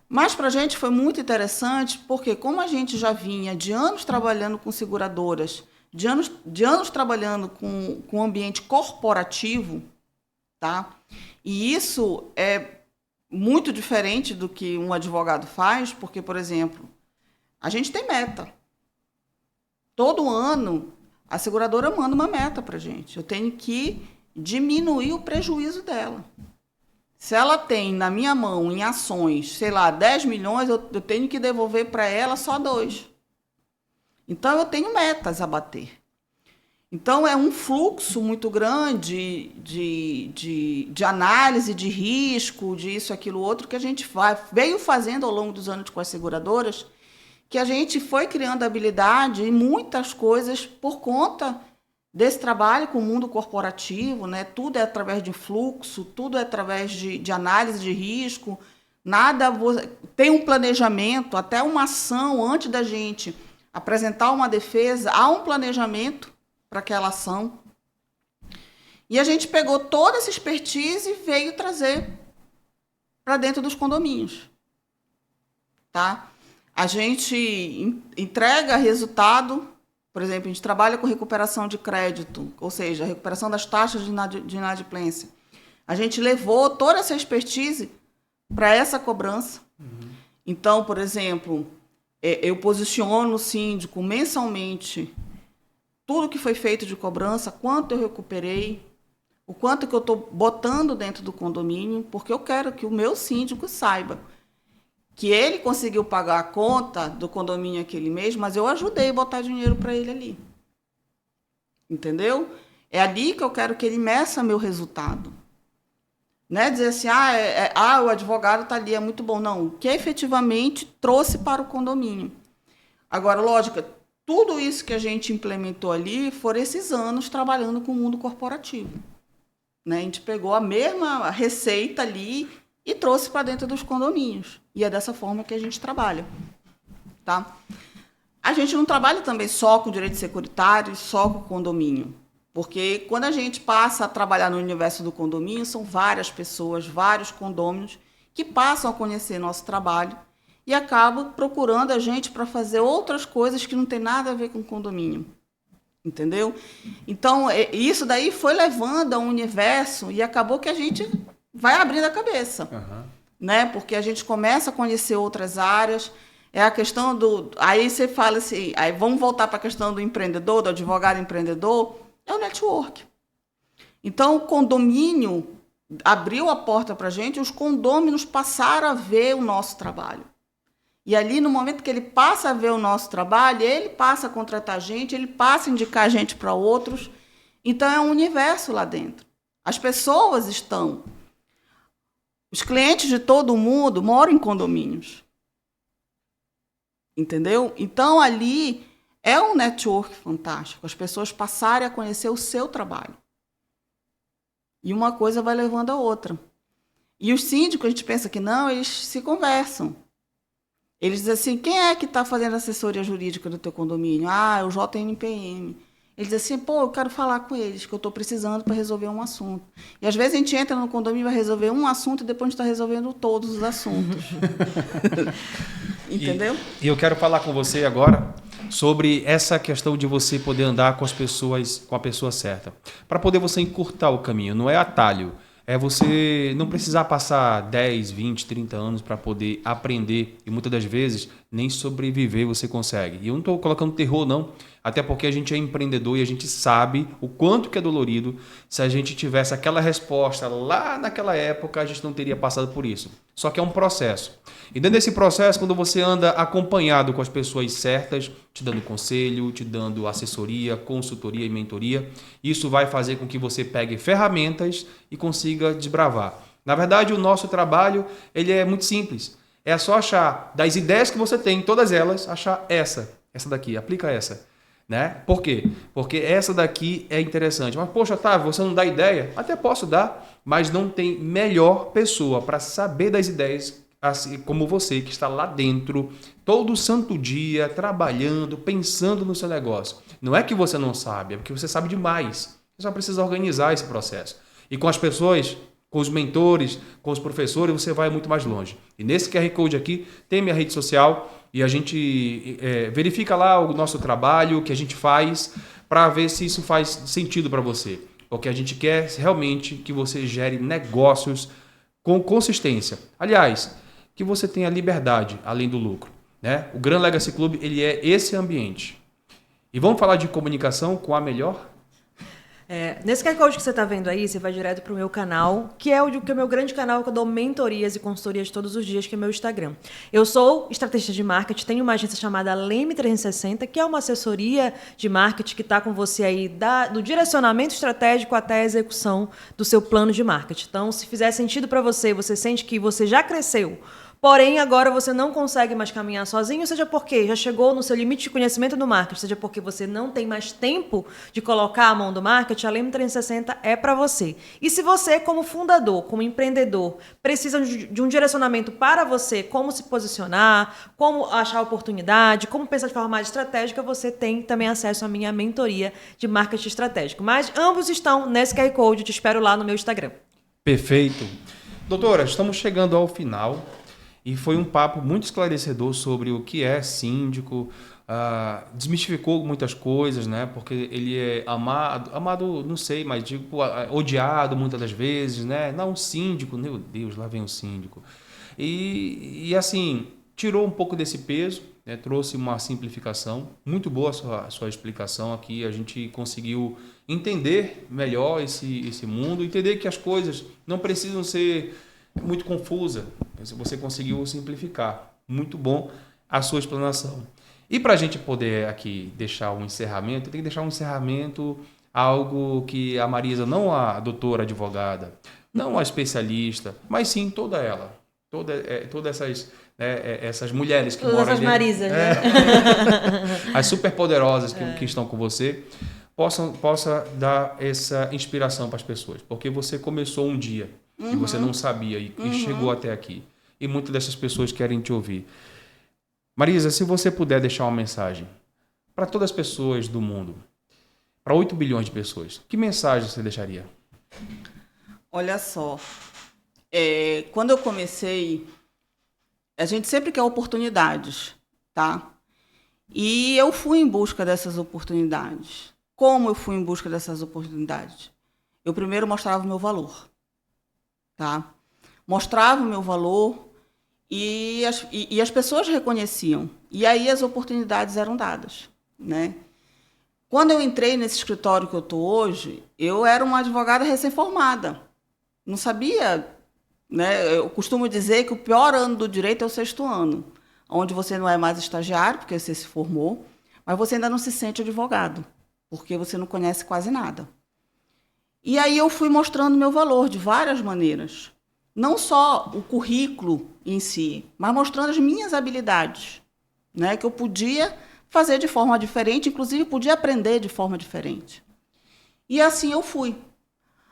Mas para a gente foi muito interessante, porque como a gente já vinha de anos trabalhando com seguradoras, de anos trabalhando com ambiente corporativo, tá? E isso é muito diferente do que um advogado faz, porque, por exemplo, a gente tem meta. Todo ano, a seguradora manda uma meta para a gente. Eu tenho que diminuir o prejuízo dela. Se ela tem na minha mão, em ações, sei lá, 10 milhões, eu tenho que devolver para ela só 2. Então, eu tenho metas a bater. Então, é um fluxo muito grande de análise de risco, disso, aquilo, outro, que a gente veio fazendo ao longo dos anos com as seguradoras, que a gente foi criando habilidade em muitas coisas por conta desse trabalho com o mundo corporativo, né? Tudo é através de fluxo, tudo é através de análise de risco, tem um planejamento, até uma ação antes da gente apresentar uma defesa, há um planejamento para aquela ação. E a gente pegou toda essa expertise e veio trazer para dentro dos condomínios. Tá? A gente entrega resultado, por exemplo, a gente trabalha com recuperação de crédito, ou seja, recuperação das taxas de inadimplência. A gente levou toda essa expertise para essa cobrança. Então, por exemplo, eu posiciono o síndico mensalmente tudo que foi feito de cobrança, quanto eu recuperei, o quanto que eu estou botando dentro do condomínio, porque eu quero que o meu síndico saiba que ele conseguiu pagar a conta do condomínio aquele mês, mas eu ajudei a botar dinheiro para ele ali. Entendeu? É ali que eu quero que ele meça meu resultado. Não é dizer assim, o advogado está ali, é muito bom. Não, o que efetivamente trouxe para o condomínio. Agora, lógico, tudo isso que a gente implementou ali foram esses anos trabalhando com o mundo corporativo. Né? A gente pegou a mesma receita ali e trouxe para dentro dos condomínios. E é dessa forma que a gente trabalha. Tá? A gente não trabalha também só com direito securitário, só com condomínio. Porque quando a gente passa a trabalhar no universo do condomínio, são várias pessoas, vários condôminos que passam a conhecer nosso trabalho e acabam procurando a gente para fazer outras coisas que não tem nada a ver com condomínio. Entendeu? Então, isso daí foi levando ao universo e acabou que a gente vai abrindo a cabeça. Né? Porque a gente começa a conhecer outras áreas. É a questão do... Aí você fala assim, aí vamos voltar para a questão do empreendedor, do advogado empreendedor, é o network. Então, o condomínio abriu a porta para a gente, os condôminos passaram a ver o nosso trabalho. E ali, no momento que ele passa a ver o nosso trabalho, ele passa a contratar a gente, ele passa a indicar a gente para outros. Então, é um universo lá dentro. As pessoas estão... Os clientes de todo mundo moram em condomínios. Entendeu? Então, ali é um network fantástico. As pessoas passarem a conhecer o seu trabalho. E uma coisa vai levando a outra. E os síndicos, a gente pensa que não, eles se conversam. Eles dizem assim, quem é que está fazendo assessoria jurídica do teu condomínio? É o JNPM. Eles dizem assim, eu quero falar com eles, que eu estou precisando para resolver um assunto. E às vezes a gente entra no condomínio e vai resolver um assunto e depois a gente está resolvendo todos os assuntos. Entendeu? E eu quero falar com você agora sobre essa questão de você poder andar com as pessoas, com a pessoa certa. Para poder você encurtar o caminho, não é atalho. É você não precisar passar 10, 20, 30 anos para poder aprender. E muitas das vezes nem sobreviver você consegue. E eu não estou colocando terror, não. Até porque a gente é empreendedor e a gente sabe o quanto que é dolorido. Se a gente tivesse aquela resposta lá naquela época, a gente não teria passado por isso. Só que é um processo. E dentro desse processo, quando você anda acompanhado com as pessoas certas, te dando conselho, te dando assessoria, consultoria e mentoria, isso vai fazer com que você pegue ferramentas e consiga desbravar. Na verdade, o nosso trabalho ele é muito simples. É só achar das ideias que você tem, todas elas, achar essa daqui, aplica essa. Né? Por quê? Porque essa daqui é interessante. Mas, poxa, Otávio, você não dá ideia? Até posso dar, mas não tem melhor pessoa para saber das ideias assim como você, que está lá dentro, todo santo dia, trabalhando, pensando no seu negócio. Não é que você não sabe, é porque você sabe demais. Você só precisa organizar esse processo. E com as pessoas, com os mentores, com os professores, você vai muito mais longe. E nesse QR Code aqui, tem minha rede social e a gente verifica lá o nosso trabalho, o que a gente faz, para ver se isso faz sentido para você. Porque a gente quer realmente que você gere negócios com consistência. Aliás, que você tenha liberdade além do lucro. Né? O Grand Legacy Club ele é esse ambiente. E vamos falar de comunicação com a melhor? Nesse QR Code que você está vendo aí, você vai direto para o meu canal, que é o meu grande canal, que eu dou mentorias e consultorias todos os dias, que é meu Instagram. Eu sou estrategista de marketing, tenho uma agência chamada Leme 360, que é uma assessoria de marketing que está com você aí do direcionamento estratégico até a execução do seu plano de marketing. Então, se fizer sentido para você, você sente que você já cresceu, porém, agora você não consegue mais caminhar sozinho, seja porque já chegou no seu limite de conhecimento do marketing, seja porque você não tem mais tempo de colocar a mão do marketing, a Leme 360 é para você. E se você, como fundador, como empreendedor, precisa de um direcionamento para você, como se posicionar, como achar oportunidade, como pensar de forma mais estratégica, você tem também acesso à minha mentoria de marketing estratégico. Mas ambos estão nesse QR Code, eu te espero lá no meu Instagram. Perfeito. Doutora, estamos chegando ao final. E foi um papo muito esclarecedor sobre o que é síndico, desmistificou muitas coisas, né? Porque ele é amado, não sei, mas digo, odiado muitas das vezes, né? Não, síndico, meu Deus, lá vem o síndico. E assim, tirou um pouco desse peso, né? Trouxe uma simplificação. Muito boa a sua explicação aqui, a gente conseguiu entender melhor esse mundo, entender que as coisas não precisam ser muito confusa, você conseguiu simplificar. Muito bom a sua explanação. E para a gente poder aqui deixar um encerramento, tem que deixar um encerramento algo que a Marisa, não a doutora advogada, não a especialista, mas sim toda ela, todas essas mulheres que todas moram essas Marisas, né? As superpoderosas que estão com você, possa dar essa inspiração para as pessoas, porque você começou um dia e você não sabia e chegou até aqui. E muitas dessas pessoas querem te ouvir. Marisa, se você puder deixar uma mensagem para todas as pessoas do mundo, para 8 bilhões de pessoas, que mensagem você deixaria? Olha só, quando eu comecei, a gente sempre quer oportunidades, tá? E eu fui em busca dessas oportunidades. Como eu fui em busca dessas oportunidades? Eu primeiro mostrava o meu valor. Tá? Mostrava o meu valor e as pessoas reconheciam. E aí as oportunidades eram dadas. Né? Quando eu entrei nesse escritório que eu estou hoje, eu era uma advogada recém-formada. Não sabia. Né? Eu costumo dizer que o pior ano do direito é o 6º ano, onde você não é mais estagiário, porque você se formou, mas você ainda não se sente advogado, porque você não conhece quase nada. E aí eu fui mostrando meu valor de várias maneiras. Não só o currículo em si, mas mostrando as minhas habilidades, né, que eu podia fazer de forma diferente, inclusive podia aprender de forma diferente. E assim eu fui.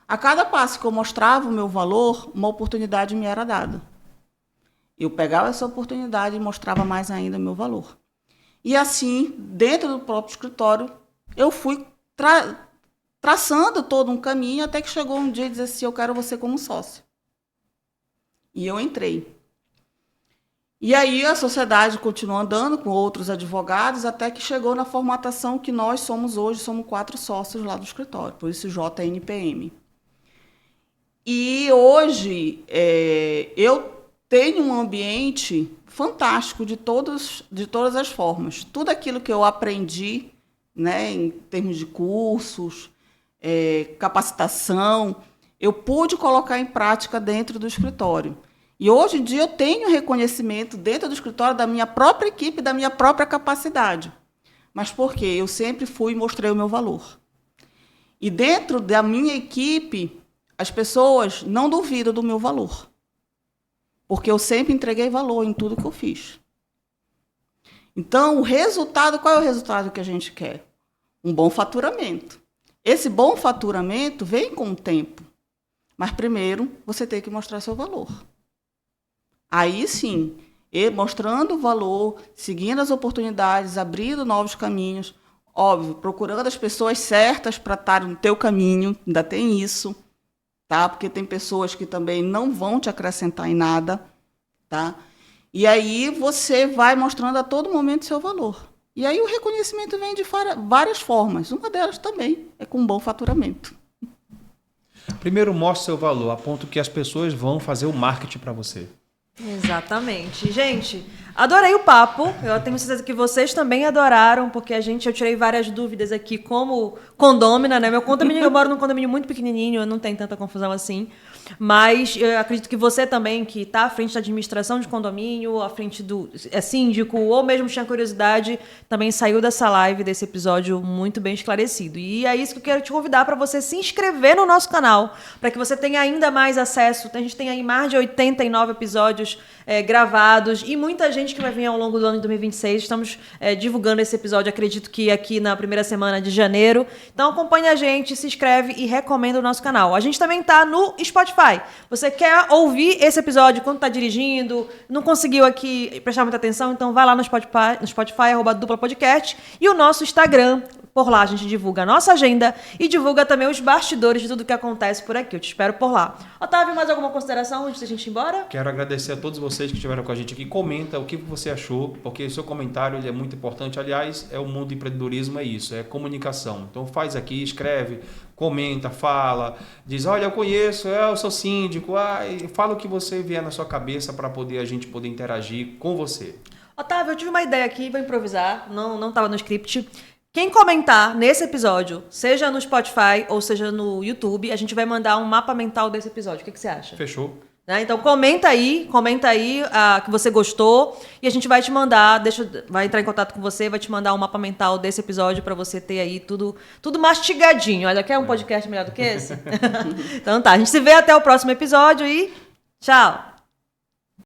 A cada passo que eu mostrava o meu valor, uma oportunidade me era dada. Eu pegava essa oportunidade e mostrava mais ainda o meu valor. E assim, dentro do próprio escritório, eu fui traçando todo um caminho até que chegou um dia e disse assim, eu quero você como sócio. E eu entrei. E aí a sociedade continuou andando com outros advogados até que chegou na formatação que nós somos hoje, somos 4 sócios lá do escritório, por isso JNPM. E hoje eu tenho um ambiente fantástico de todas as formas. Tudo aquilo que eu aprendi, né, em termos de cursos, capacitação, eu pude colocar em prática dentro do escritório. E hoje em dia eu tenho reconhecimento dentro do escritório da minha própria equipe, da minha própria capacidade. Mas por quê? Eu sempre fui e mostrei o meu valor. E dentro da minha equipe, as pessoas não duvidam do meu valor. Porque eu sempre entreguei valor em tudo que eu fiz. Então, o resultado, qual é o resultado que a gente quer? Um bom faturamento. Esse bom faturamento vem com o tempo. Mas primeiro, você tem que mostrar seu valor. Aí sim, mostrando o valor, seguindo as oportunidades, abrindo novos caminhos, óbvio, procurando as pessoas certas para estar no teu caminho, ainda tem isso, tá? Porque tem pessoas que também não vão te acrescentar em nada, tá? E aí você vai mostrando a todo momento seu valor. E aí o reconhecimento vem de várias formas. Uma delas também é com um bom faturamento. Primeiro, mostre seu valor, a ponto que as pessoas vão fazer o marketing para você. Exatamente. Gente, adorei o papo. Eu tenho certeza que vocês também adoraram, porque eu tirei várias dúvidas aqui como condômina, né? Meu condomínio, eu moro num condomínio muito pequenininho, não tem tanta confusão assim. Mas eu acredito que você também, que está à frente da administração de condomínio, à frente do síndico, ou mesmo tinha curiosidade, também saiu dessa live, desse episódio muito bem esclarecido. E é isso que eu quero te convidar para você se inscrever no nosso canal, para que você tenha ainda mais acesso. A gente tem aí mais de 89 episódios gravados e muita gente que vai vir ao longo do ano de 2026. Estamos divulgando esse episódio, acredito que aqui na primeira semana de janeiro. Então acompanha a gente, se inscreve e recomenda o nosso canal. A gente também está no Spotify. Você quer ouvir esse episódio quando está dirigindo, não conseguiu aqui prestar muita atenção, então vai lá no Spotify, @duplapodcast, e o nosso Instagram. Por lá a gente divulga a nossa agenda e divulga também os bastidores de tudo que acontece por aqui. Eu te espero por lá. Otávio, mais alguma consideração antes da gente ir embora? Quero agradecer a todos vocês que estiveram com a gente aqui. Comenta o que você achou, porque o seu comentário ele é muito importante. Aliás, o mundo do empreendedorismo é isso, é comunicação. Então faz aqui, escreve, comenta, fala, diz, olha, eu conheço, eu sou síndico, fala o que você vier na sua cabeça para a gente poder interagir com você. Otávio, eu tive uma ideia aqui, vou improvisar, não estava no script. Quem comentar nesse episódio, seja no Spotify ou seja no YouTube, a gente vai mandar um mapa mental desse episódio. O que você acha? Fechou. Então comenta aí que você gostou e a gente vai te mandar, vai entrar em contato com você, vai te mandar um mapa mental desse episódio para você ter aí tudo mastigadinho. Olha, quer um podcast melhor do que esse? Então tá, a gente se vê até o próximo episódio e tchau!